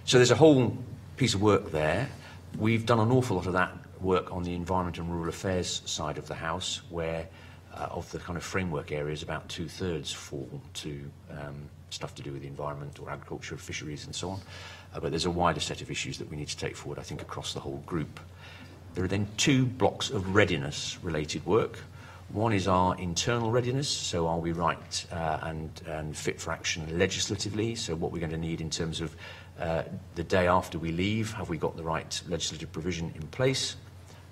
So there's a whole piece of work there. We've done an awful lot of that work on the environment and rural affairs side of the house, where of the kind of framework areas, about 2/3 fall to stuff to do with the environment or agriculture, fisheries and so on. But there's a wider set of issues that we need to take forward, I think, across the whole group. There are then 2 blocks of readiness-related work. One is our internal readiness, so are we right and fit for action legislatively, so what we're going to need in terms of the day after we leave, have we got the right legislative provision in place?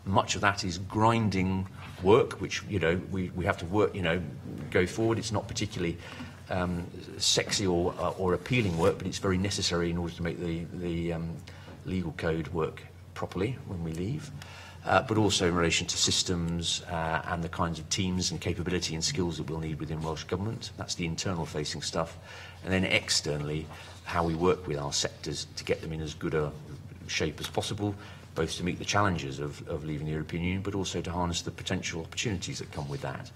Much of that is grinding work, which, you know, we have to work, you know, go forward. It's not particularly sexy or appealing work, but it's very necessary in order to make the legal code work properly when we leave. But also in relation to systems and the kinds of teams and capability and skills that we'll need within Welsh Government. That's the internal facing stuff. And then externally, how we work with our sectors to get them in as good a shape as possible, both to meet the challenges of leaving the European Union, but also to harness the potential opportunities that come with that.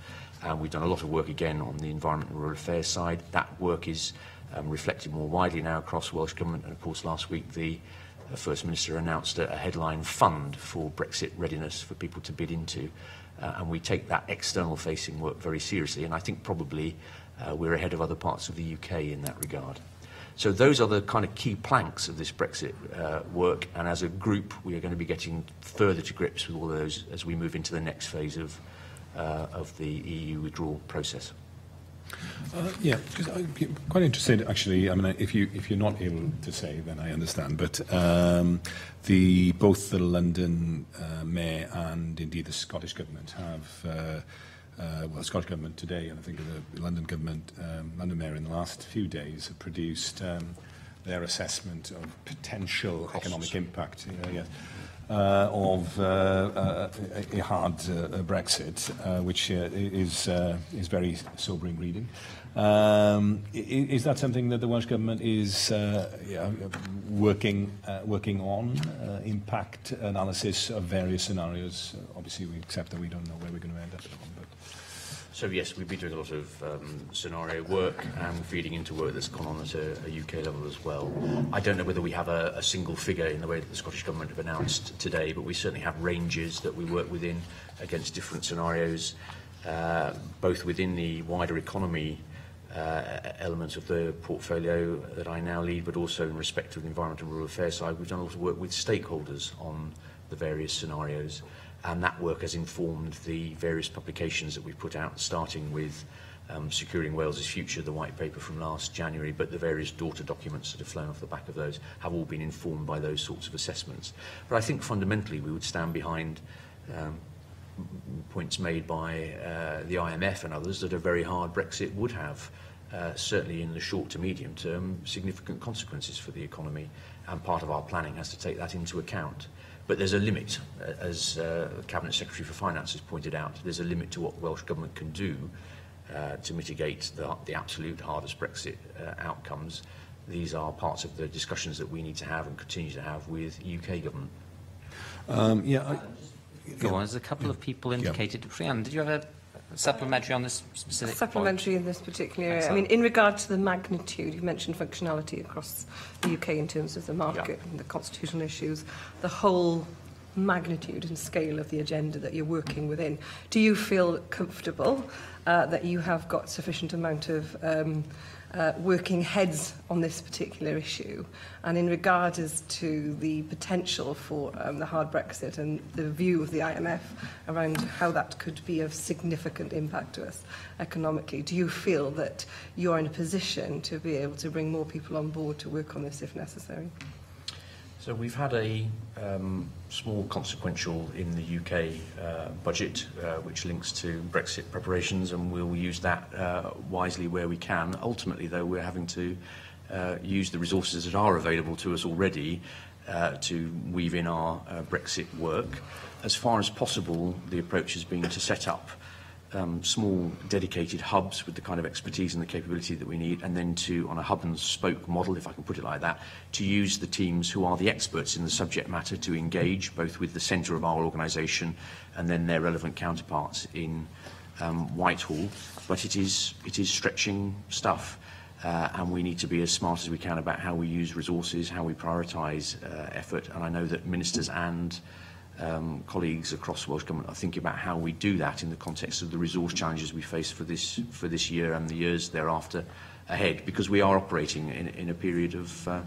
We've done a lot of work again on the environment and rural affairs side. That work is reflected more widely now across Welsh Government, and of course last week the First Minister announced a headline fund for Brexit readiness for people to bid into, and we take that external facing work very seriously, and I think probably we're ahead of other parts of the UK in that regard. So those are the kind of key planks of this Brexit work, and as a group we are going to be getting further to grips with all those as we move into the next phase of the EU withdrawal process. Yeah, because I'm quite interested, actually. I mean, if you're not able to say, then I understand. But both the London Mayor and indeed the Scottish Government have, well, the Scottish Government today, and I think the London Government, London Mayor in the last few days have produced their assessment of potential economic impact. Of a hard Brexit, which is very sobering reading. Is that something that the Welsh Government is working on? Impact analysis of various scenarios. Obviously, we accept that we don't know where we're going to end up. But So yes, we've been doing a lot of scenario work and feeding into work that's gone on at a UK level as well. I don't know whether we have a single figure in the way that the Scottish Government have announced today, but we certainly have ranges that we work within against different scenarios, both within the wider economy elements of the portfolio that I now lead, but also in respect of the environment and rural affairs side. We've done a lot of work with stakeholders on the various scenarios. And that work has informed the various publications that we've put out, starting with Securing Wales's Future, the white paper from last January, but the various daughter documents that have flown off the back of those have all been informed by those sorts of assessments. But I think fundamentally we would stand behind points made by the IMF and others that a very hard Brexit would have, certainly in the short to medium term, significant consequences for the economy, and part of our planning has to take that into account. But there's a limit, as the Cabinet Secretary for Finance has pointed out, there's a limit to what Welsh Government can do to mitigate the absolute hardest Brexit outcomes. These are parts of the discussions that we need to have and continue to have with UK Government. Go on, there's a couple of people indicated. Rhiannon, did you have a supplementary on this specific supplementary point? in this particular area. Excellent. I mean, in regard to the magnitude, you mentioned functionality across the UK in terms of the market and the constitutional issues, the whole magnitude and scale of the agenda that you're working within. Do you feel comfortable that you have got sufficient amount of working heads on this particular issue? And in regard as to the potential for the hard Brexit and the view of the IMF around how that could be of significant impact to us economically, do you feel that you're in a position to be able to bring more people on board to work on this if necessary? So we've had a small consequential in the UK budget, which links to Brexit preparations, and we'll use that wisely where we can. Ultimately, though, we're having to use the resources that are available to us already to weave in our Brexit work. As far as possible, the approach has been to set up small dedicated hubs with the kind of expertise and the capability that we need, and then to, on a hub and spoke model, if I can put it like that, to use the teams who are the experts in the subject matter to engage both with the centre of our organisation and then their relevant counterparts in Whitehall. But it is stretching stuff. and we need to be as smart as we can about how we use resources, how we prioritise effort. And I know that ministers and colleagues across the Welsh Government are thinking about how we do that in the context of the resource challenges we face for this year and the years thereafter ahead, because we are operating in a period of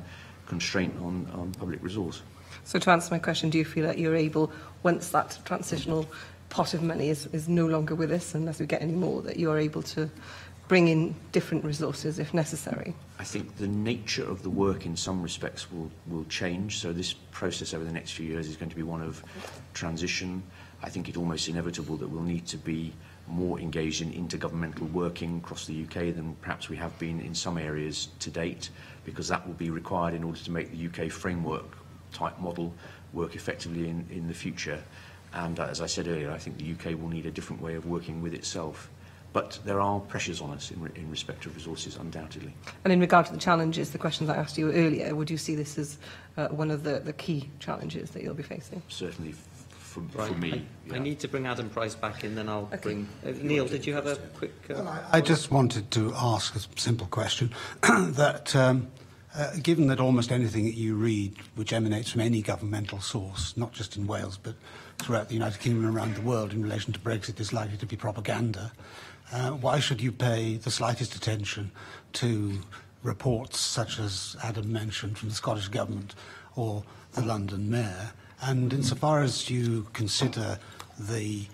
constraint on public resource. So to answer my question, do you feel that you're able, once that transitional pot of money is no longer with us, unless we get any more, that you are able to bring in different resources if necessary? I think the nature of the work in some respects will change. So this process over the next few years is going to be one of transition. I think it's almost inevitable that we'll need to be more engaged in intergovernmental working across the UK than perhaps we have been in some areas to date, because that will be required in order to make the UK framework type model work effectively in the future. And as I said earlier, I think the UK will need a different way of working with itself. But there are pressures on us in respect of resources, undoubtedly. And in regard to the challenges, the questions I asked you earlier, would you see this as one of the key challenges that you'll be facing? Certainly for me. I need to bring Adam Price back in, then I'll bring... Neil, did you have a quick... I just wanted to ask a simple question, that given that almost anything that you read which emanates from any governmental source, not just in Wales but throughout the United Kingdom and around the world in relation to Brexit, is likely to be propaganda, why should you pay the slightest attention to reports such as Adam mentioned from the Scottish Government or the London Mayor? And insofar as you consider the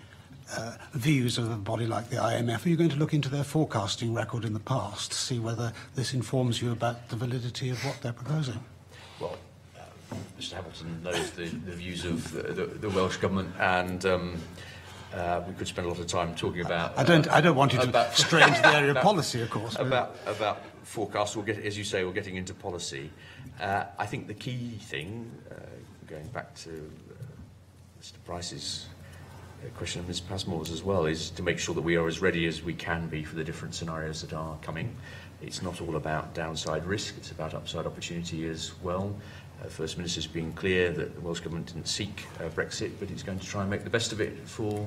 views of a body like the IMF, are you going to look into their forecasting record in the past to see whether this informs you about the validity of what they're proposing? Well, Mr Hamilton knows the views of the Welsh Government, and we could spend a lot of time talking about... I don't want you to stray into the area of policy, of course. About forecasts, as you say, or getting into policy. I think the key thing, going back to Mr Price's question of Ms Passmore's as well, is to make sure that we are as ready as we can be for the different scenarios that are coming. It's not all about downside risk, it's about upside opportunity as well. First Minister's been clear that the Welsh Government didn't seek Brexit, but it's going to try and make the best of it for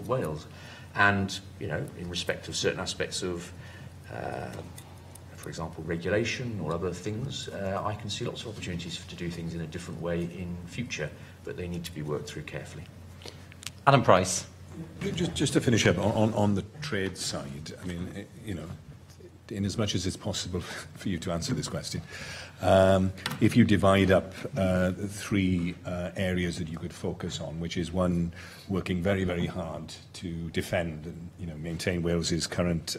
Wales. And, you know, in respect of certain aspects of, for example, regulation or other things, I can see lots of opportunities to do things in a different way in future, but they need to be worked through carefully. Adam Price. Just to finish up on the trade side, I mean, you know, in as much as it's possible for you to answer this question, if you divide up three areas that you could focus on, which is one, working very, very hard to defend and, you know, maintain Wales's current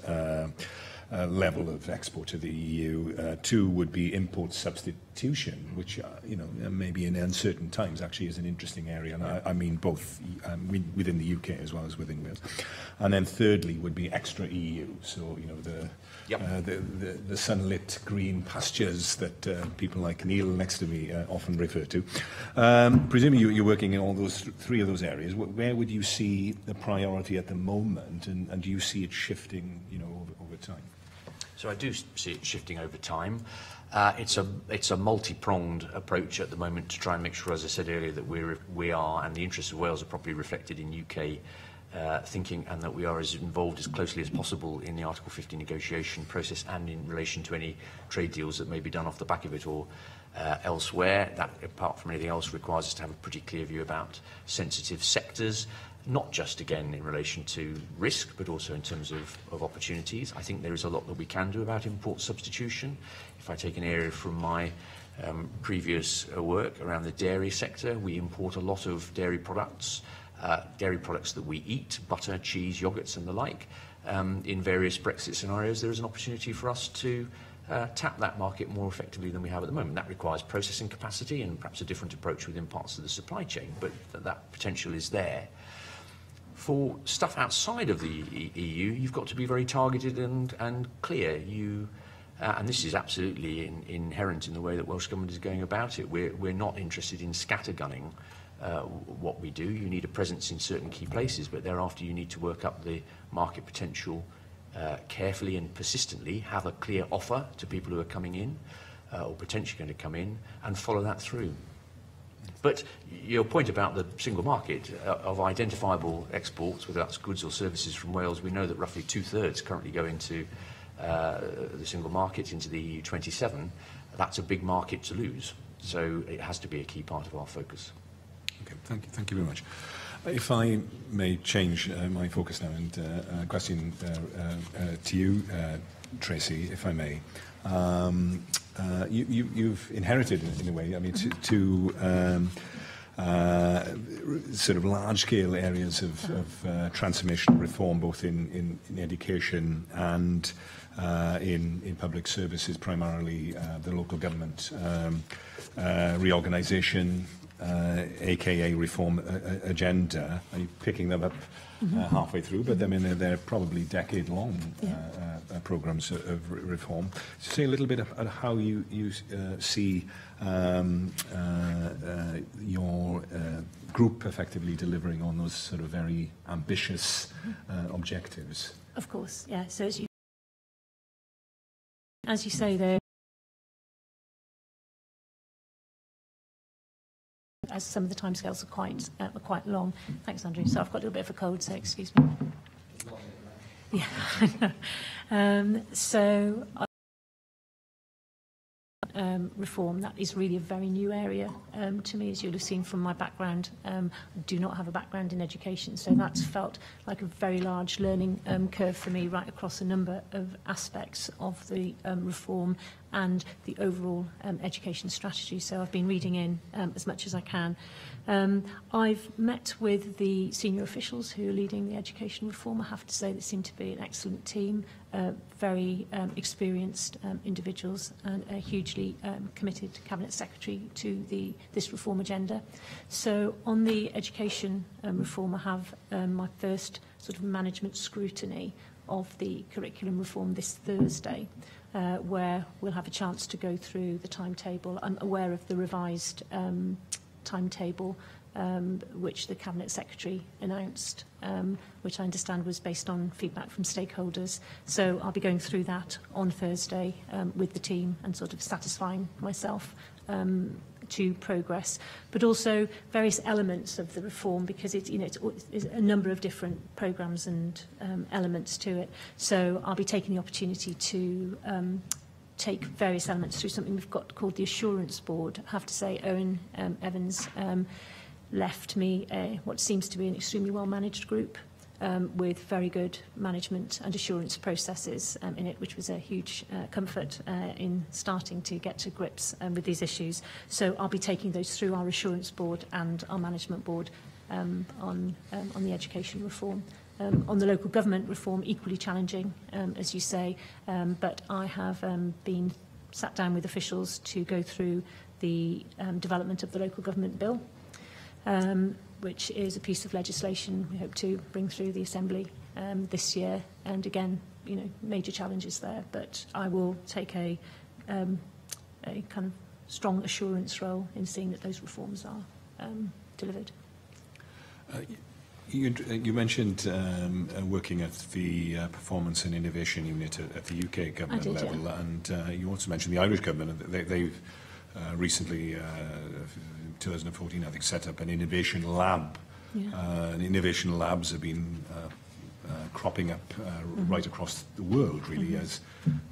level of export to the EU. Two would be import substitution, which, you know, maybe in uncertain times actually is an interesting area. And I mean both within the UK as well as within Wales. And then thirdly would be extra EU. So, you know, the sunlit green pastures that people like Neil next to me often refer to. Presumably you're working in all those three of those areas. Where would you see the priority at the moment, and do you see it shifting, you know, over time? So I do see it shifting over time. It's a multi-pronged approach at the moment to try and make sure, as I said earlier, that we are, and the interests of Wales are properly reflected in UK thinking, and that we are as involved as closely as possible in the Article 50 negotiation process and in relation to any trade deals that may be done off the back of it or elsewhere. That, apart from anything else, requires us to have a pretty clear view about sensitive sectors, not just, again, in relation to risk, but also in terms of opportunities. I think there is a lot that we can do about import substitution. If I take an area from my previous work around the dairy sector, we import a lot of dairy products that we eat, butter, cheese, yogurts and the like. In various Brexit scenarios, there is an opportunity for us to tap that market more effectively than we have at the moment. That requires processing capacity and perhaps a different approach within parts of the supply chain, but that potential is there. For stuff outside of the EU, you've got to be very targeted and clear. And this is absolutely inherent in the way that Welsh Government is going about it. We're not interested in scattergunning what we do. You need a presence in certain key places, but thereafter you need to work up the market potential carefully and persistently, have a clear offer to people who are coming in or potentially going to come in, and follow that through. But your point about the single market of identifiable exports, whether that's goods or services from Wales, we know that roughly 2/3 currently go into the single market into the EU 27, that's a big market to lose. So it has to be a key part of our focus. Okay, thank you very much. If I may change my focus now, and a question to you, Tracy, if I may. You've inherited, in a way, I mean, sort of large-scale areas of transformation reform, both in education and in public services, primarily the local government reorganisation, aka reform agenda. Are you picking them up halfway through? But I mean, they're probably decade-long programmes of reform. So say a little bit about how you see your group effectively delivering on those sort of very ambitious objectives. Of course, yeah. So as you say, there. As some of the timescales are quite long. Thanks, Andrew. So I've got a little bit of a cold, so excuse me. Yeah, I know. Reform, that is really a very new area to me, as you'll have seen from my background. I do not have a background in education, so that's felt like a very large learning curve for me right across a number of aspects of the reform and the overall education strategy. So I've been reading in as much as I can. I've met with the senior officials who are leading the education reform. I have to say they seem to be an excellent team, very experienced individuals, and a hugely committed Cabinet Secretary to this reform agenda. So on the education reform, I have my first sort of management scrutiny of the curriculum reform this Thursday, where we'll have a chance to go through the timetable. I'm aware of the revised timetable which the Cabinet Secretary announced, which I understand was based on feedback from stakeholders. So I'll be going through that on Thursday with the team and sort of satisfying myself to progress, but also various elements of the reform, because it's a number of different programmes and elements to it. So I'll be taking the opportunity to take various elements through something we've got called the Assurance Board. I have to say, Owen Evans left me what seems to be an extremely well-managed group with very good management and assurance processes in it, which was a huge comfort in starting to get to grips with these issues. So I'll be taking those through our Assurance Board and our Management Board on the education reform. On the local government reform, equally challenging, as you say, but I have been sat down with officials to go through the development of the local government bill, which is a piece of legislation we hope to bring through the Assembly this year. And again, major challenges there, but I will take a kind of strong assurance role in seeing that those reforms are delivered. You mentioned working at the Performance and Innovation Unit at the UK government level, yeah. And you also mentioned the Irish government. They've recently, 2014, I think, set up an innovation lab. Yeah. And innovation labs have been cropping up right across the world, really, as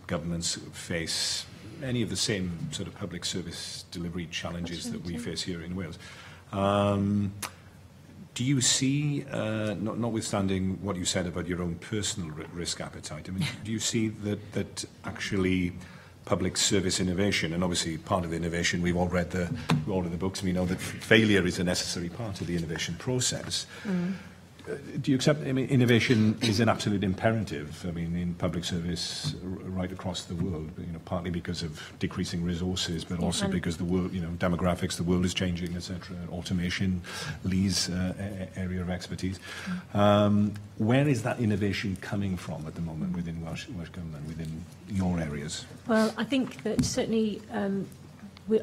governments face many of the same sort of public service delivery challenges that we face here in Wales. Do you see, notwithstanding what you said about your own personal risk appetite, I mean, do you see that actually public service innovation, and obviously part of the innovation, we've all read the books, and we know that failure is a necessary part of the innovation process. Do you accept, I mean, innovation is an absolute imperative, I mean, in public service right across the world, partly because of decreasing resources, but also because the world, demographics, the world is changing, etc. Automation, Lee's area of expertise. Where is that innovation coming from at the moment within Welsh Government, within your areas? Well, I think that certainly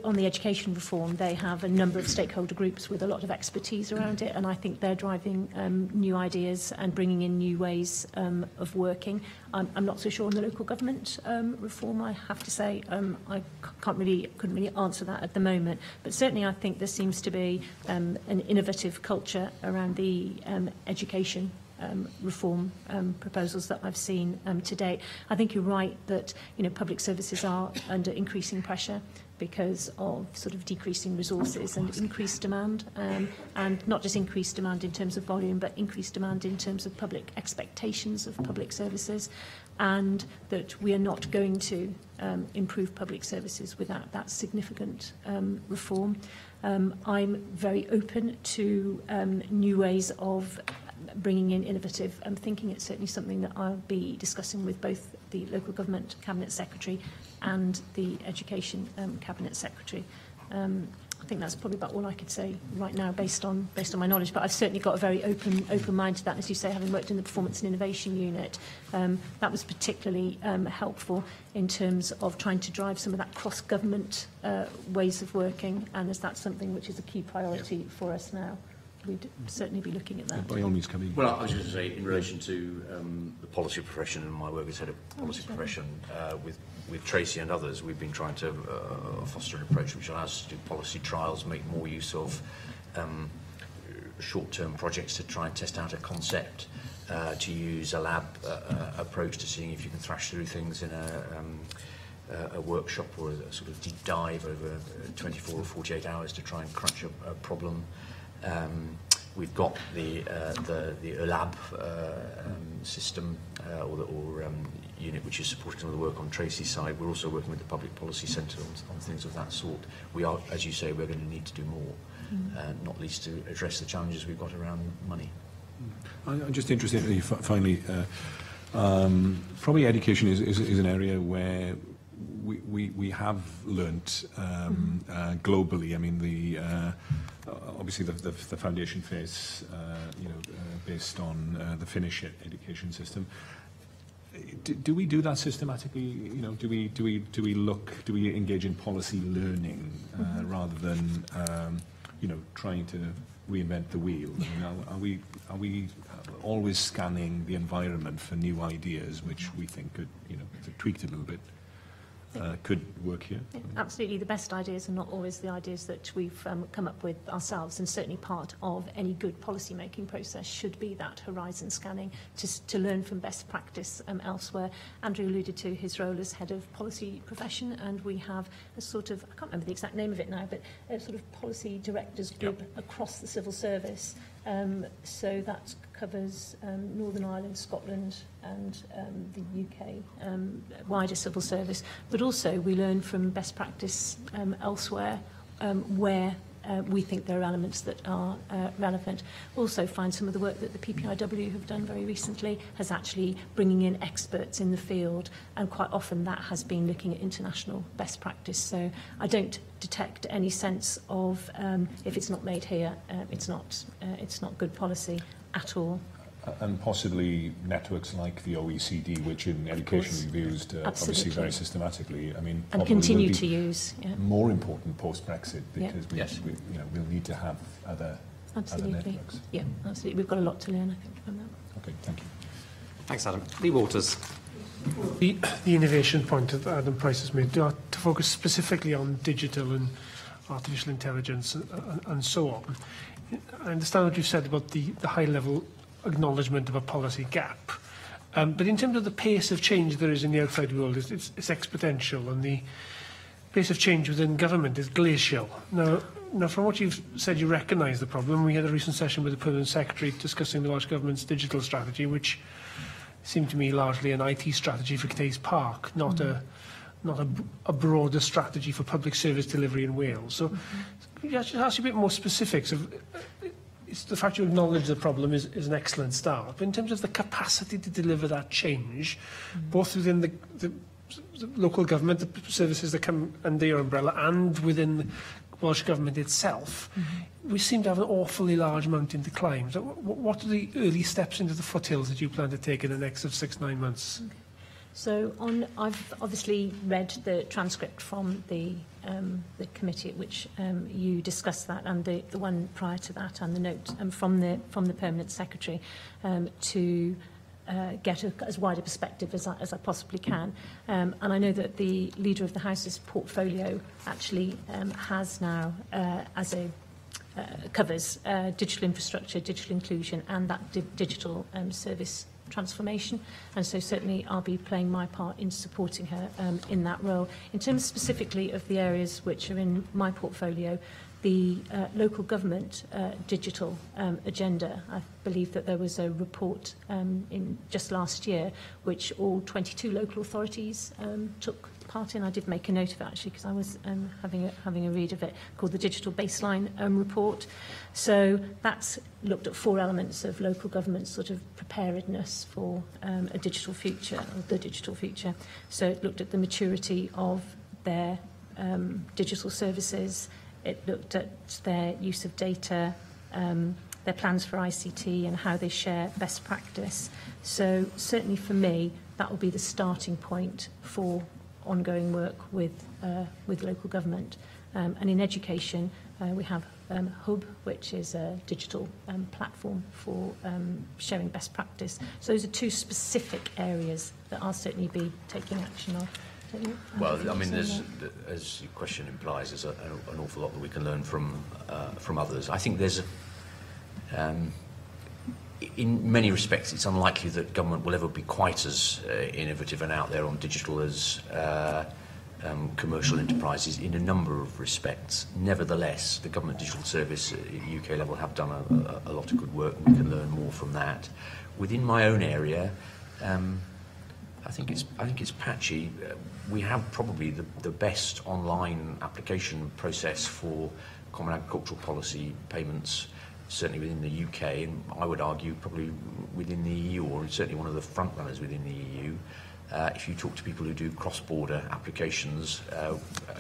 on the education reform, they have a number of stakeholder groups with a lot of expertise around it, and I think they're driving new ideas and bringing in new ways of working. I'm not so sure on the local government reform, I have to say. I couldn't really answer that at the moment, but certainly I think there seems to be an innovative culture around the education reform proposals that I've seen to date. I think you're right that public services are under increasing pressure because of sort of decreasing resources and increased demand, and not just increased demand in terms of volume, but increased demand in terms of public expectations of public services, and that we are not going to improve public services without that significant reform. I'm very open to new ways of bringing in innovative thinking. It's certainly something that I'll be discussing with both the Local Government Cabinet Secretary and the Education Cabinet Secretary. I think that's probably about all I could say right now based on my knowledge, but I've certainly got a very open mind to that. As you say, having worked in the Performance and Innovation Unit, that was particularly helpful in terms of trying to drive some of that cross-government ways of working, and as that's something which is a key priority for us now, we'd certainly be looking at that. By all means, come in. Well, I was going to say, in relation to the policy profession and my work as head of policy profession, with Tracy and others, we've been trying to foster an approach which allows us to do policy trials, make more use of short-term projects to try and test out a concept, to use a lab approach to seeing if you can thrash through things in a workshop or a sort of deep dive over 24 or 48 hours to try and crunch a problem. We've got the lab system or unit which is supporting some of the work on Tracy's side. We're also working with the Public Policy Centre on things of that sort. We are, as you say, we're going to need to do more, not least to address the challenges we've got around money. I'm just interested, finally, probably education is an area where we have learnt globally. I mean, obviously the foundation phase, based on the Finnish education system. Do we do that systematically? Do we engage in policy learning rather than trying to reinvent the wheel? I mean, are we always scanning the environment for new ideas which we think could, if it tweaked a little bit, could work here? Absolutely. The best ideas are not always the ideas that we've come up with ourselves, and certainly part of any good policy making process should be that horizon scanning to learn from best practice elsewhere. Andrew alluded to his role as head of policy profession, and we have a sort of, I can't remember the exact name of it now, but a sort of policy directors group across the civil service. So that covers Northern Ireland, Scotland and the UK wider civil service. But also we learn from best practice elsewhere where we think there are elements that are relevant. Also find some of the work that the PPIW have done very recently has actually bringing in experts in the field, and quite often that has been looking at international best practice. So I don't detect any sense of if it's not made here, it's not good policy at all. And possibly networks like the OECD, which in education we've used obviously very systematically. I mean, and continue to use. More important post-Brexit because we'll need to have other networks. Yeah, absolutely. We've got a lot to learn, I think, from that. Okay, thank you. Thanks, Adam. Lee Waters. The innovation point that Adam Price has made, to focus specifically on digital and artificial intelligence and so on. I understand what you've said about the high-level acknowledgement of a policy gap. But in terms of the pace of change there is in the outside world, it's exponential, and the pace of change within government is glacial. Now, from what you've said, you recognise the problem. We had a recent session with the Permanent Secretary discussing the Welsh Government's digital strategy, which seemed to me largely an IT strategy for Cadace Park, not a broader strategy for public service delivery in Wales. So could you ask you a bit more specifics of... It's the fact you acknowledge the problem is an excellent start. But in terms of the capacity to deliver that change, both within the local government, the services that come under your umbrella, and within the Welsh Government itself, we seem to have an awfully large mountain to climb. So what are the early steps into the foothills that you plan to take in the next 6-9 months? Okay. So I've obviously read the transcript from the committee at which you discussed that, and the one prior to that, and the note from the Permanent Secretary to get as wide a perspective as I possibly can. And I know that the Leader of the House's portfolio actually has now, as a covers digital infrastructure, digital inclusion, and that digital service transformation. And so certainly I'll be playing my part in supporting her in that role. In terms specifically of the areas which are in my portfolio, the local government digital agenda, I believe that there was a report in just last year which all 22 local authorities took part in. I did make a note of it actually because I was having a read of it, called the Digital Baseline Report. So that's looked at 4 elements of local government sort of preparedness for a digital future, or the digital future. So it looked at the maturity of their digital services. It looked at their use of data, their plans for ICT and how they share best practice. So certainly for me, that will be the starting point for ongoing work with local government. And in education, we have Hub, which is a digital platform for sharing best practice. So those are 2 specific areas that I'll certainly be taking action on. Well, I mean, there's, as your question implies, there's an awful lot that we can learn from others. I think there's, in many respects, it's unlikely that government will ever be quite as innovative and out there on digital as commercial enterprises in a number of respects. Nevertheless, the government digital service at UK level have done a lot of good work, and we can learn more from that. Within my own area, I think it's patchy. We have probably the best online application process for common agricultural policy payments, certainly within the UK, and I would argue probably within the EU, or certainly one of the front runners within the EU. If you talk to people who do cross-border applications,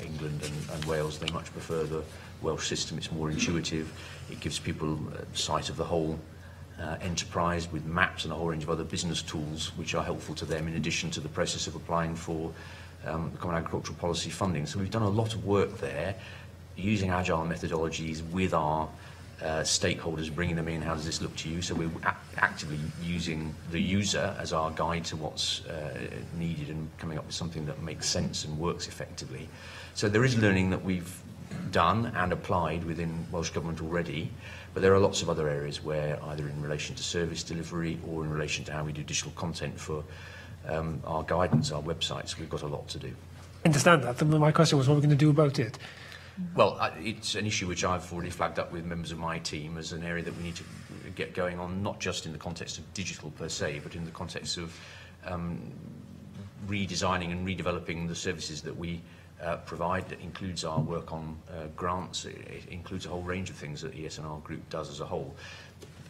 England and Wales, they much prefer the Welsh system. It's more intuitive. It gives people sight of the whole enterprise with maps and a whole range of other business tools which are helpful to them in addition to the process of applying for Common Agricultural Policy funding. So we've done a lot of work there using agile methodologies with our stakeholders, bringing them in, how does this look to you? So we're actively using the user as our guide to what's needed and coming up with something that makes sense and works effectively. So there is learning that we've done and applied within Welsh Government already, but there are lots of other areas where either in relation to service delivery or in relation to how we do digital content for our guidance, our websites, we've got a lot to do. I understand that. My question was what we're going to do about it. Well, it's an issue which I've already flagged up with members of my team as an area that we need to get going on, not just in the context of digital per se, but in the context of redesigning and redeveloping the services that we provide. That includes our work on grants. It includes a whole range of things that ES&R Group does as a whole.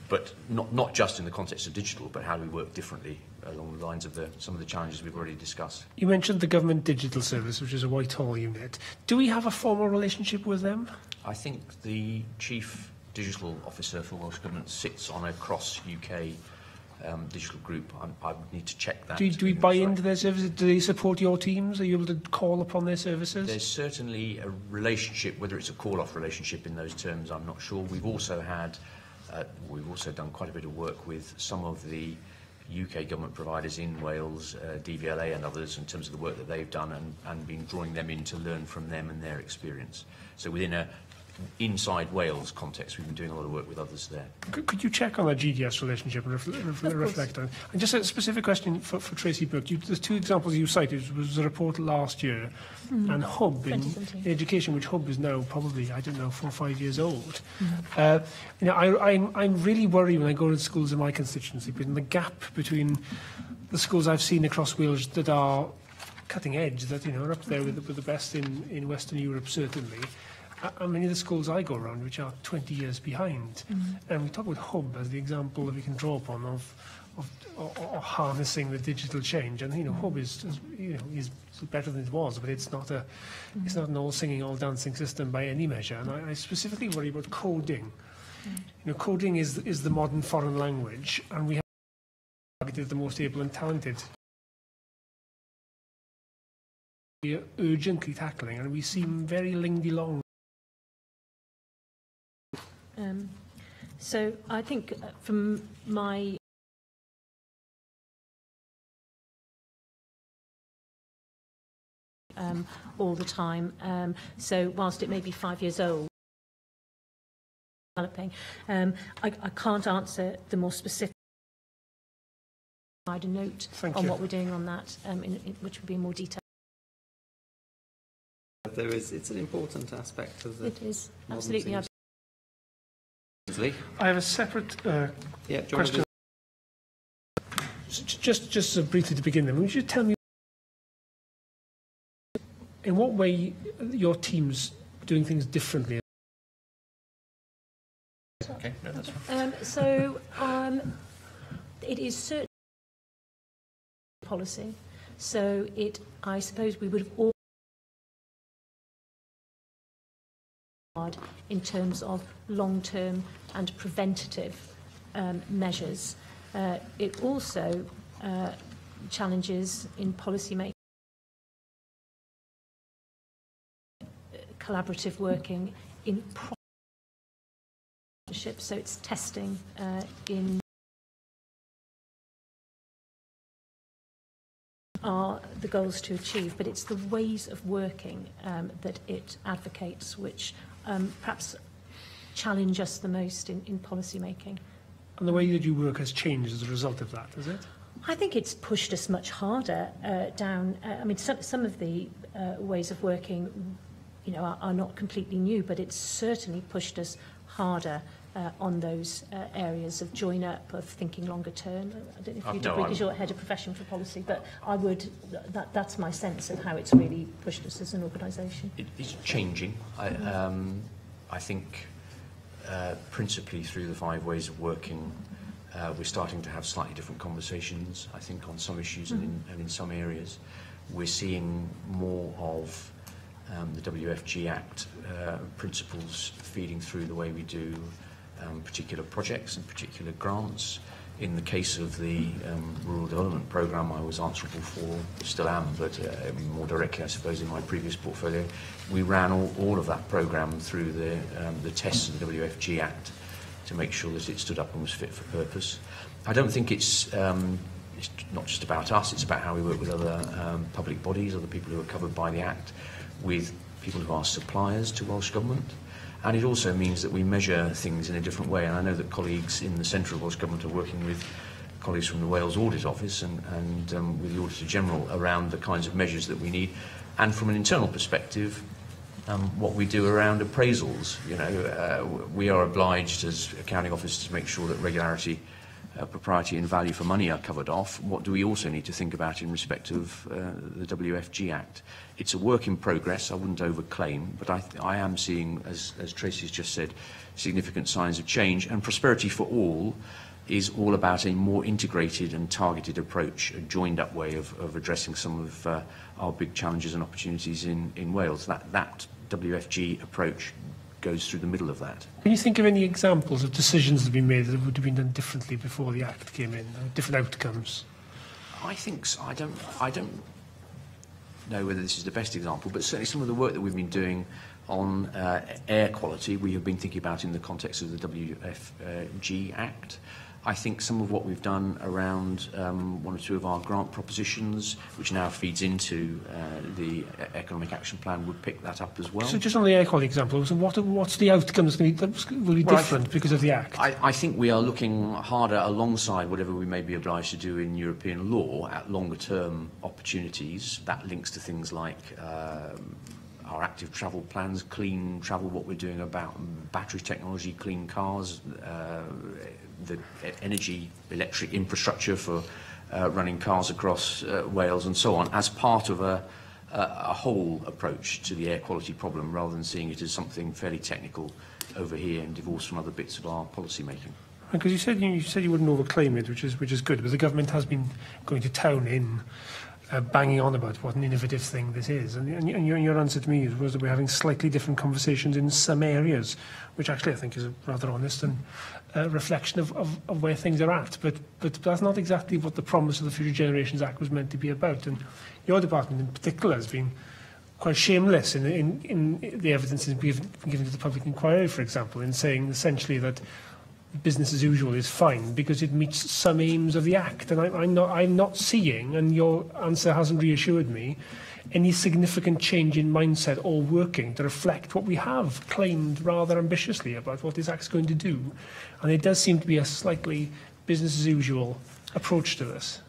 But not just in the context of digital, but how do we work differently along the lines of some of the challenges we've already discussed. You mentioned the Government Digital Service, which is a Whitehall unit. Do we have a formal relationship with them? I think the Chief Digital Officer for Welsh Government sits on a cross-UK digital group. I would need to check that. Do we buy into their services? Do they support your teams? Are you able to call upon their services? There's certainly a relationship, whether it's a call-off relationship in those terms, I'm not sure. We've also done quite a bit of work with some of the UK government providers in Wales, DVLA and others, in terms of the work that they've done and been drawing them in to learn from them and their experience. So within a inside Wales context, we've been doing a lot of work with others there. Could you check on that GDS relationship and reflect on it? And just a specific question for Tracy Burke. There's 2 examples you cited. There was a report last year and Hub in education, which Hub is now probably, I don't know, 4 or 5 years old. I'm really worried when I go to schools in my constituency, but in the gap between the schools I've seen across Wales that are cutting edge, that are up there with the best in Western Europe, certainly, and many of the schools I go around which are 20 years behind. And we talk about Hub as the example that we can draw upon of harnessing the digital change. And Hub is better than it was, but it's not an all singing, all dancing system by any measure. And I specifically worry about coding. Coding is the modern foreign language, and we have targeted the most able and talented. We are urgently tackling, and we seem very lindy-long. So I think from my all the time, so whilst it may be 5 years old, developing. I can't answer the more specific. Provide a note on what we're doing on that, which would be in more detail. It's an important aspect of the. It is absolutely. I have a separate question. Just briefly to begin then, would you tell me in what way your team's doing things differently? Okay, no, that's fine. It is certainly policy. So I suppose we would have all in terms of long-term and preventative measures. It also challenges in policy making, collaborative working in partnership. So it's testing in are the goals to achieve, but it's the ways of working that it advocates, which perhaps challenge us the most in policy making. And the way that you work has changed as a result of that, has it? I think it's pushed us much harder down. I mean, some of the ways of working, are not completely new, but it's certainly pushed us harder on those areas of join up, of thinking longer term. I don't know if you'd agree, because you're head of profession for policy, but that's my sense of how it's really pushed us as an organisation. It is changing. I think principally through the 5 ways of working, we're starting to have slightly different conversations, I think, on some issues and in some areas. We're seeing more of the WFG Act principles feeding through the way we do particular projects and particular grants. In the case of the Rural Development Programme I was answerable for, still am, but more directly I suppose in my previous portfolio, we ran all of that programme through the tests of the WFG Act to make sure that it stood up and was fit for purpose. I don't think it's not just about us, it's about how we work with other public bodies, other people who are covered by the Act, with people who are suppliers to Welsh Government. And it also means that we measure things in a different way. And I know that colleagues in the centre of Welsh Government are working with colleagues from the Wales Audit Office and with the Auditor General around the kinds of measures that we need. And from an internal perspective, what we do around appraisals. We are obliged as accounting officers to make sure that regularity, propriety and value for money are covered off. What do we also need to think about in respect of the WFG Act? It's a work in progress. I wouldn't overclaim, but I am seeing, as Tracy's just said, significant signs of change. And Prosperity for All is all about a more integrated and targeted approach, a joined-up way of addressing some of our big challenges and opportunities in Wales. That WFG approach goes through the middle of that. Can you think of any examples of decisions that have been made that would have been done differently before the Act came in, different outcomes? I think so. I don't know whether this is the best example, but certainly some of the work that we've been doing on air quality, we have been thinking about in the context of the WFG Act. I think some of what we've done around 1 or 2 of our grant propositions, which now feeds into the Economic Action Plan, would pick that up as well. So just on the air quality example, so what's the outcome that's going to be different because of the Act? I think we are looking harder alongside whatever we may be obliged to do in European law at longer term opportunities. That links to things like our active travel plans, clean travel, what we're doing about battery technology, clean cars, the electric infrastructure for running cars across Wales and so on, as part of a whole approach to the air quality problem, rather than seeing it as something fairly technical over here and divorced from other bits of our policy making. Because you said you wouldn't overclaim it, which is good, but the government has been going to town in banging on about what an innovative thing this is. And your answer to me was that we're having slightly different conversations in some areas, which actually I think is a rather honest and reflection of where things are at. But that's not exactly what the promise of the Future Generations Act was meant to be about. And your department in particular has been quite shameless in the evidence that's been given to the public inquiry, for example, in saying essentially that business as usual is fine because it meets some aims of the Act. And I'm not seeing, and your answer hasn't reassured me, any significant change in mindset or working to reflect what we have claimed rather ambitiously about what this Act's going to do. And it does seem to be a slightly business as usual approach to this.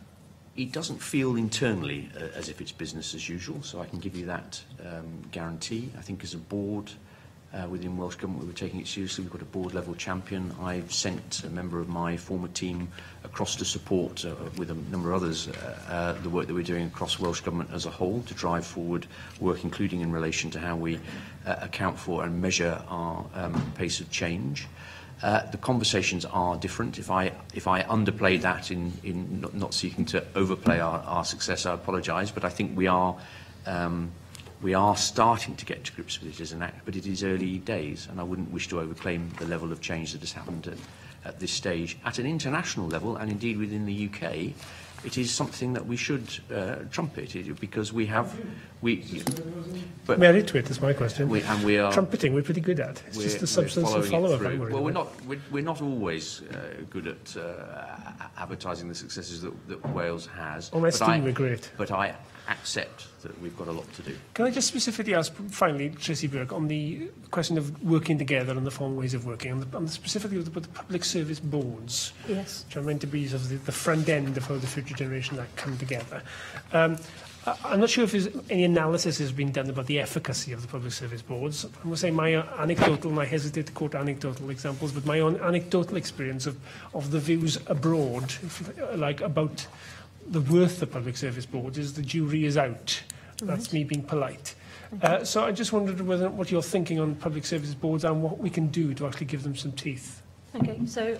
It doesn't feel internally as if it's business as usual, so I can give you that guarantee. I think as a board within Welsh Government, we were taking it seriously. We've got a board-level champion. I've sent a member of my former team across to support, with a number of others, the work that we're doing across Welsh Government as a whole to drive forward work, including in relation to how we account for and measure our pace of change. The conversations are different. If I underplayed that in not seeking to overplay our success, I apologise. But I think we are starting to get to grips with it as an Act, but it is early days, and I wouldn't wish to overclaim the level of change that has happened at this stage. At an international level, and indeed within the UK, it is something that we should trumpet, because we have... But merit to it is my question. We are trumpeting. We're pretty good at. It's just the substance and follow-up. Well, we're not always good at advertising the successes that Wales has. On esteem, we're great. But I accept that we've got a lot to do. Can I just specifically ask, finally, Tracy Burke, on the question of working together and the foreign ways of working, and specifically with the public service boards, yes, which are meant to be sort of the front end of how the Future Generation Act come together. I'm not sure if any analysis has been done about the efficacy of the public service boards. I must say my anecdotal, and I hesitate to quote anecdotal examples, but my own anecdotal experience of the views abroad, about the worth of public service boards is the jury is out. That's me being polite. So I just wondered what you're thinking on public service boards and what we can do to actually give them some teeth. Okay, so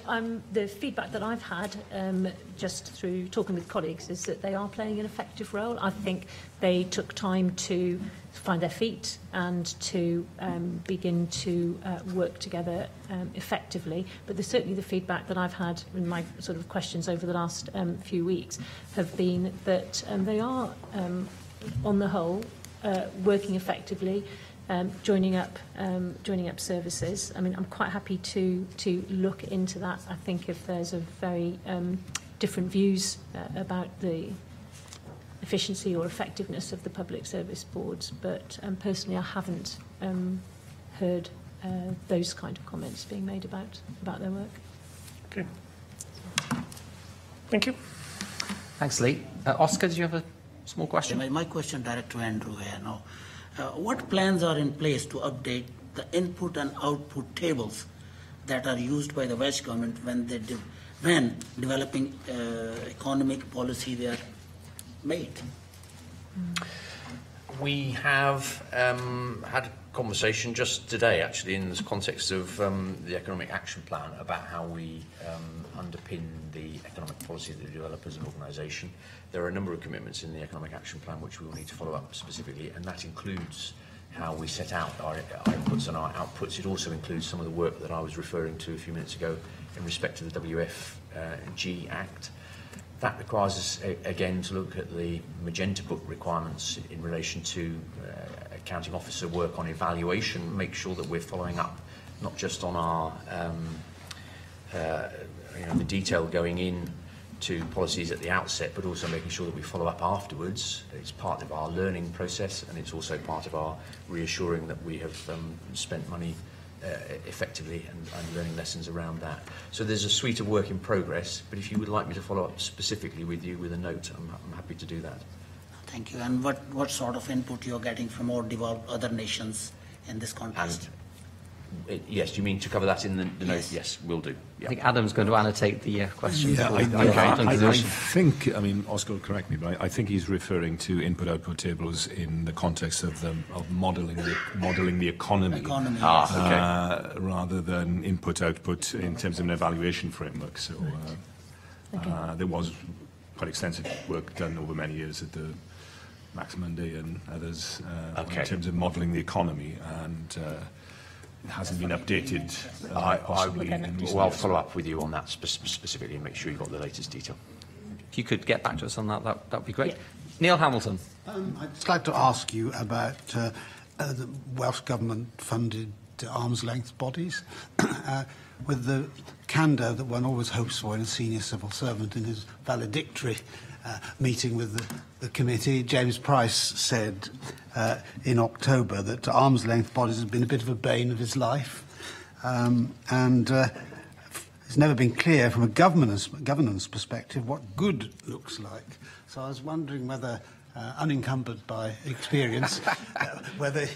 the feedback that I've had just through talking with colleagues is that they are playing an effective role. I think they took time to find their feet and to begin to work together effectively. But certainly the feedback that I've had in my sort of questions over the last few weeks have been that they are, on the whole, working effectively. Joining up services. I mean, I'm quite happy to look into that. I think if there's a very different views about the efficiency or effectiveness of the public service boards, but personally, I haven't heard those kind of comments being made about their work. Okay. Thank you. Thanks, Lee. Oscar, did you have a small question? My question direct to Andrew here now. What plans are in place to update the input and output tables that are used by the Welsh Government when developing economic policy they are made? We have had a conversation just today, actually, in the context of the Economic Action Plan about how we underpin the economic policy that we develop as an organisation. There are a number of commitments in the Economic Action Plan which we will need to follow up specifically, and that includes how we set out our inputs and our outputs. It also includes some of the work that I was referring to a few minutes ago in respect to the WFG Act. That requires us, again, to look at the Magenta Book requirements in relation to accounting officer work on evaluation, make sure that we're following up not just on our the detail going in to policies at the outset, but also making sure that we follow up afterwards. It's part of our learning process, and it's also part of our reassuring that we have spent money effectively and learning lessons around that. So there's a suite of work in progress, but if you would like me to follow up specifically with you with a note, I'm happy to do that. Thank you. And what sort of input you're getting from more developed other nations in this context? Yes, you mean to cover that in the note? Yes, will do. I think Adam's going to annotate the question. Yeah, I think, I mean, Oscar will correct me, but I think he's referring to input-output tables in the context of modelling the economy. Rather than input-output in terms of an evaluation framework. So there was quite extensive work done over many years at the Maximum Day and others in terms of modelling the economy, and it hasn't been updated. I'll follow up with you on that specifically and make sure you've got the latest detail. If you could get back to us on that, that would be great. Yeah. Neil Hamilton. I'd just like to ask you about the Welsh Government-funded arm's-length bodies. With the candour that one always hopes for in a senior civil servant in his valedictory meeting with the committee. James Price said in October that arm's-length bodies have been a bit of a bane of his life. It's never been clear from a governance perspective what good looks like. So I was wondering whether, unencumbered by experience, whether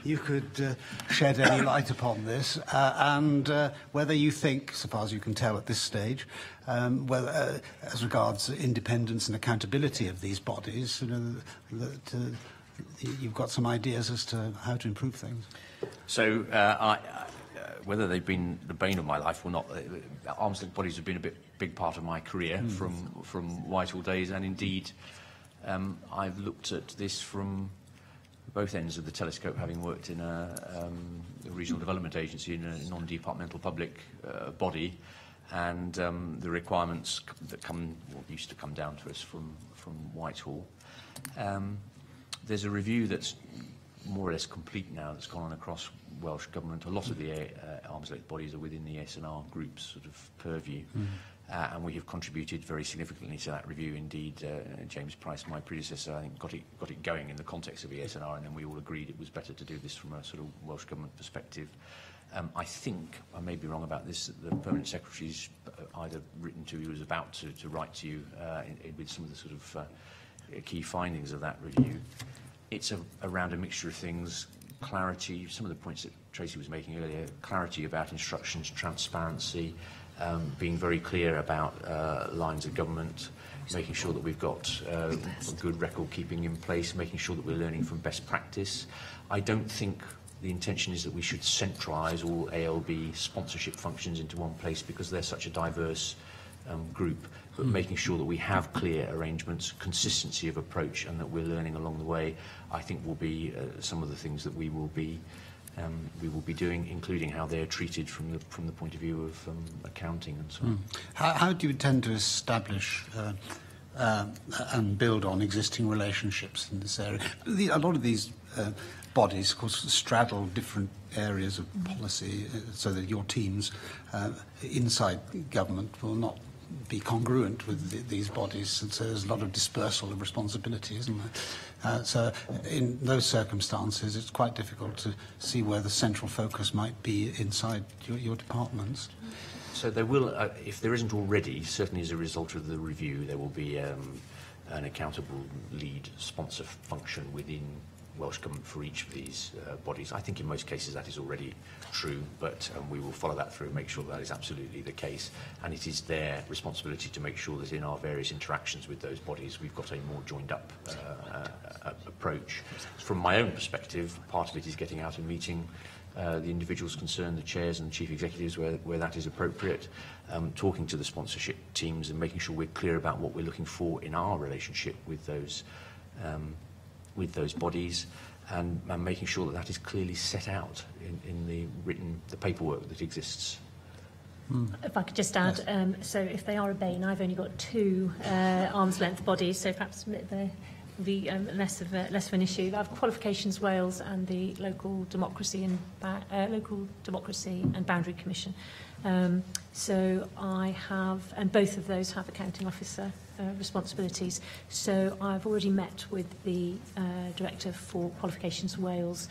you could shed any light upon this, and whether you think, so far as you can tell at this stage, whether, as regards independence and accountability of these bodies, that you've got some ideas as to how to improve things. So, whether they've been the bane of my life or not, arms-length bodies have been a big part of my career from Whitehall days, and indeed I've looked at this from both ends of the telescope, having worked in a regional development agency in a non-departmental public body, and the requirements that used to come down to us from Whitehall. There's a review that's more or less complete now, that's gone on across Welsh Government. A lot of the arms-length bodies are within the SNR group's sort of purview, and we have contributed very significantly to that review. Indeed, James Price, my predecessor, I think got it going in the context of ESNR, and then we all agreed it was better to do this from a sort of Welsh Government perspective. I think, I may be wrong about this, that the Permanent Secretary's either written to you or is about to write to you with some of the sort of key findings of that review. It's around a mixture of things: clarity, some of the points that Tracy was making earlier, clarity about instructions, transparency, being very clear about lines of government, making sure that we've got a good record keeping in place, making sure that we're learning from best practice. I don't think the intention is that we should centralise all ALB sponsorship functions into one place, because they're such a diverse group, but making sure that we have clear arrangements, consistency of approach, and that we're learning along the way, I think will be some of the things that we will be doing, including how they're treated from the point of view of accounting and so on. How do you intend to establish and build on existing relationships in this area? A lot of these bodies, of course, straddle different areas of policy, so that your teams inside government will not be congruent with these bodies, and so there's a lot of dispersal of responsibility, isn't there? So in those circumstances, it's quite difficult to see where the central focus might be inside your departments. So there will, if there isn't already, certainly as a result of the review, there will be an accountable lead sponsor function within Welsh Government for each of these bodies. I think in most cases that is already true, but we will follow that through and make sure that is absolutely the case. And it is their responsibility to make sure that in our various interactions with those bodies we've got a more joined up approach. From my own perspective, part of it is getting out and meeting the individuals concerned, the chairs and the chief executives where that is appropriate, talking to the sponsorship teams and making sure we're clear about what we're looking for in our relationship with those bodies, and making sure that that is clearly set out in the paperwork that exists. If I could just add, so if they are a bane, I've only got 2 arm's-length bodies, so perhaps there will be less of an issue. I have Qualifications Wales and the Local Democracy and Boundary Commission. So I have, and both of those have accounting officer responsibilities. So I've already met with the Director for Qualifications Wales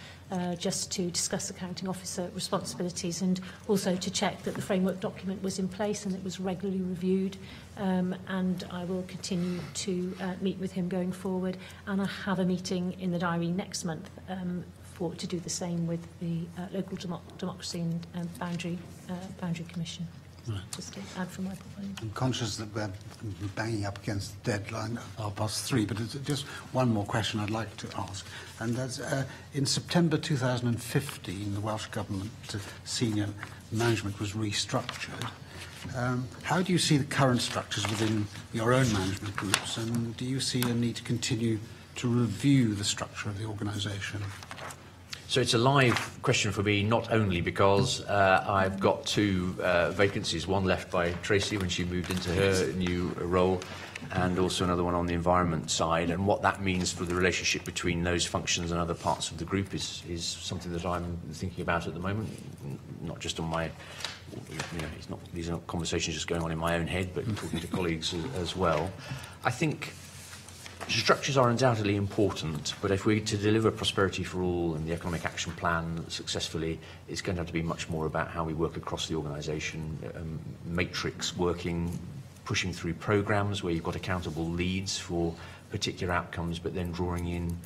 just to discuss accounting officer responsibilities, and also to check that the framework document was in place and it was regularly reviewed. And I will continue to meet with him going forward. And I have a meeting in the diary next month to do the same with the Local Democracy and Boundary Commission. Right. Just to add from my portfolio. I'm conscious that we're banging up against the deadline of 3:30, but just one more question I'd like to ask. And that's, in September 2015, the Welsh Government senior management was restructured. How do you see the current structures within your own management groups, and do you see a need to continue to review the structure of the organisation? So it's a live question for me, not only because I've got 2 vacancies, one left by Tracy when she moved into her new role, and also another one on the environment side. And what that means for the relationship between those functions and other parts of the group is something that I'm thinking about at the moment, not just on my you know, these are not conversations just going on in my own head, but talking to colleagues as well. I think structures are undoubtedly important, but if we're to deliver prosperity for all and the economic action plan successfully, it's going to have to be much more about how we work across the organisation, matrix working, pushing through programmes where you've got accountable leads for particular outcomes, but then drawing in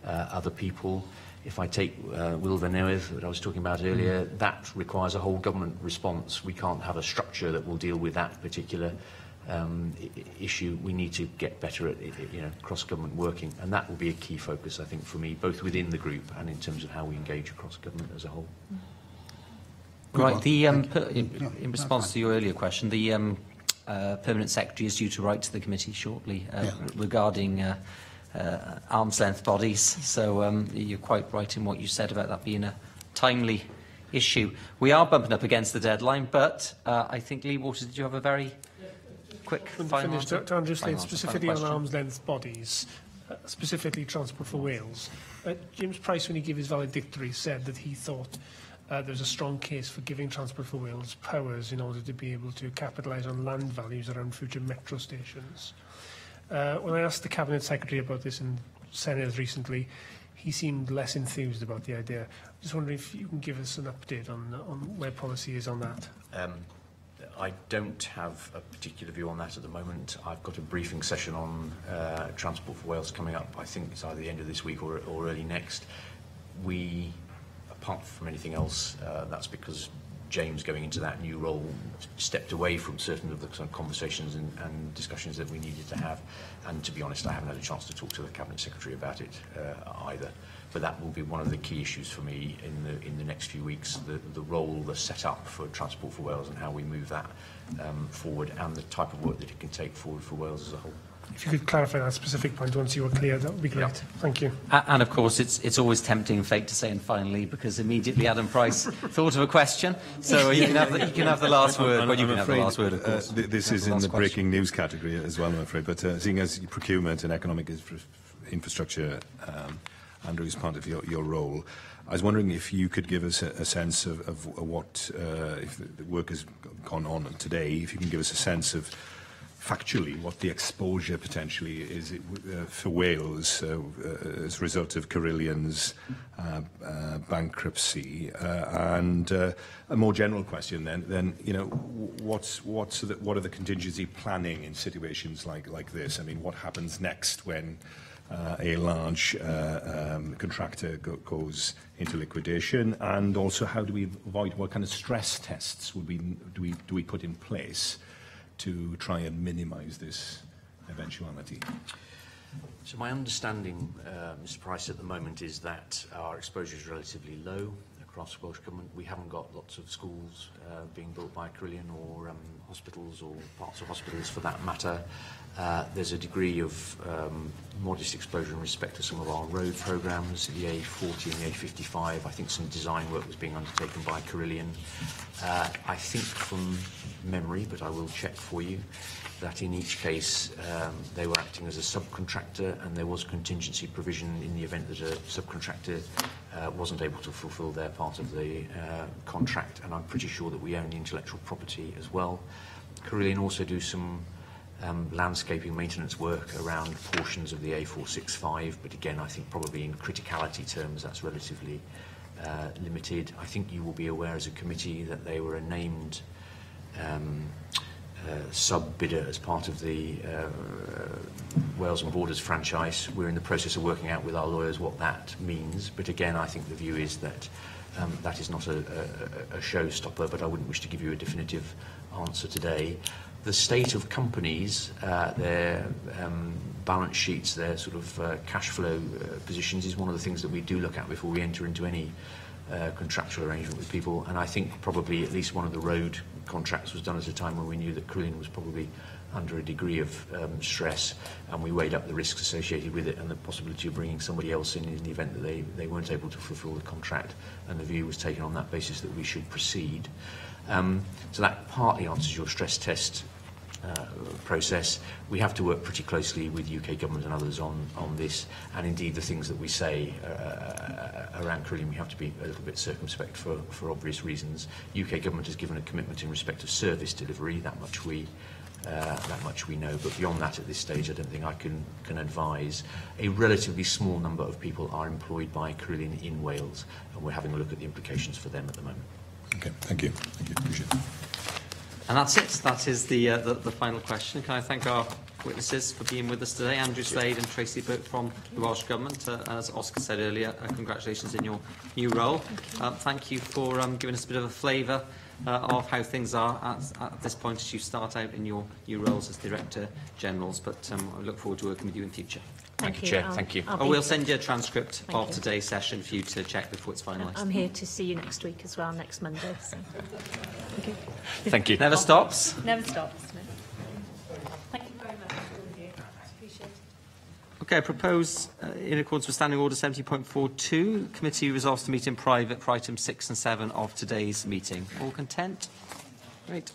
other people. If I take Will Vanewith that I was talking about earlier, that requires a whole government response. We can't have a structure that will deal with that particular issue. We need to get better at cross-government working, and that will be a key focus, I think, for me, both within the group and in terms of how we engage across government as a whole. Right. In response to your earlier question, the Permanent Secretary is due to write to the committee shortly regarding arm's length bodies. So you're quite right in what you said about that being a timely issue. We are bumping up against the deadline, but I think, Lee Waters, did you have a very quick final answer? To Andrew Slade, specifically on arm's length bodies, specifically Transport for Wales. James Price, when he gave his valedictory, said that he thought there's a strong case for giving Transport for Wales powers in order to be able to capitalise on land values around future metro stations. When I asked the Cabinet Secretary about this in Senedd recently, he seemed less enthused about the idea. Just wondering if you can give us an update on where policy is on that. I don't have a particular view on that at the moment. I've got a briefing session on Transport for Wales coming up. I think it's either the end of this week or early next. Apart from anything else, that's because James, going into that new role, stepped away from certain of the sort of conversations and discussions that we needed to have. And to be honest, I haven't had a chance to talk to the Cabinet Secretary about it either. But that will be one of the key issues for me in the next few weeks, the role, the setup for Transport for Wales and how we move that forward, and the type of work that it can take forward for Wales as a whole. If you could clarify that specific point once you were clear, that would be great. Yeah. Thank you. And of course, it's always tempting, fate, to say "and finally," because immediately Adam Price thought of a question. So you can have the last word. But you can have the last word, of course. This is in the breaking news category as well, I'm afraid. But seeing as procurement and economic infrastructure, Andrew, is part of your role, I was wondering if you could give us a sense of what, if the work has gone on today, if you can give us a sense of factually what the exposure potentially is for Wales as a result of Carillion's bankruptcy, and a more general question then what are the contingency planning in situations like this? I mean, what happens next when a large contractor goes into liquidation, and also how do we avoid, what kind of stress tests do we put in place to try and minimise this eventuality? So my understanding, Mr Price, at the moment is that our exposure is relatively low across Welsh Government. We haven't got lots of schools being built by Carillion, or hospitals, or parts of hospitals for that matter. There's a degree of modest exposure in respect to some of our road programmes, the A40 and the A55. I think some design work was being undertaken by Carillion. I think from memory, but I will check for you, that in each case they were acting as a subcontractor, and there was contingency provision in the event that a subcontractor wasn't able to fulfil their part of the contract, and I'm pretty sure that we own the intellectual property as well. Carillion also do some landscaping maintenance work around portions of the A465, but again, I think probably in criticality terms that's relatively limited. I think you will be aware as a committee that they were a named sub-bidder as part of the Wales and Borders franchise. We're in the process of working out with our lawyers what that means, but again, I think the view is that that is not a showstopper, but I wouldn't wish to give you a definitive answer today. The state of companies, their balance sheets, their sort of cash flow positions is one of the things that we do look at before we enter into any contractual arrangement with people, and I think probably at least one of the road contracts was done at a time when we knew that Carillion was probably under a degree of stress, and we weighed up the risks associated with it and the possibility of bringing somebody else in the event that they weren't able to fulfil the contract, and the view was taken on that basis that we should proceed. So that partly answers your stress test process. We have to work pretty closely with UK government and others on this, and indeed the things that we say around Carillion, we have to be a little bit circumspect for obvious reasons. UK government has given a commitment in respect of service delivery, that much we know, but beyond that at this stage I don't think I can advise. A relatively small number of people are employed by Carillion in Wales, and we're having a look at the implications for them at the moment. Okay, thank you. Thank you. Appreciate it. And that's it. That is the final question. Can I thank our witnesses for being with us today, Andrew Slade and Tracy Burke from the Welsh Government. As Oscar said earlier, congratulations in your new role. Thank you for giving us a bit of a flavour of how things are at this point as you start out in your new roles as Director Generals, but I look forward to working with you in future. Thank you, Chair. Thank you. We'll send you a transcript of today's session for you to check before it's finalised. I'm here to see you next week as well, next Monday. So. Okay. Thank you. Never stops. Never stops. No. Thank you very much. Appreciate it. Okay, I propose, in accordance with Standing Order 70.42, committee resolves to meet in private for items 6 and 7 of today's meeting. All content? Great.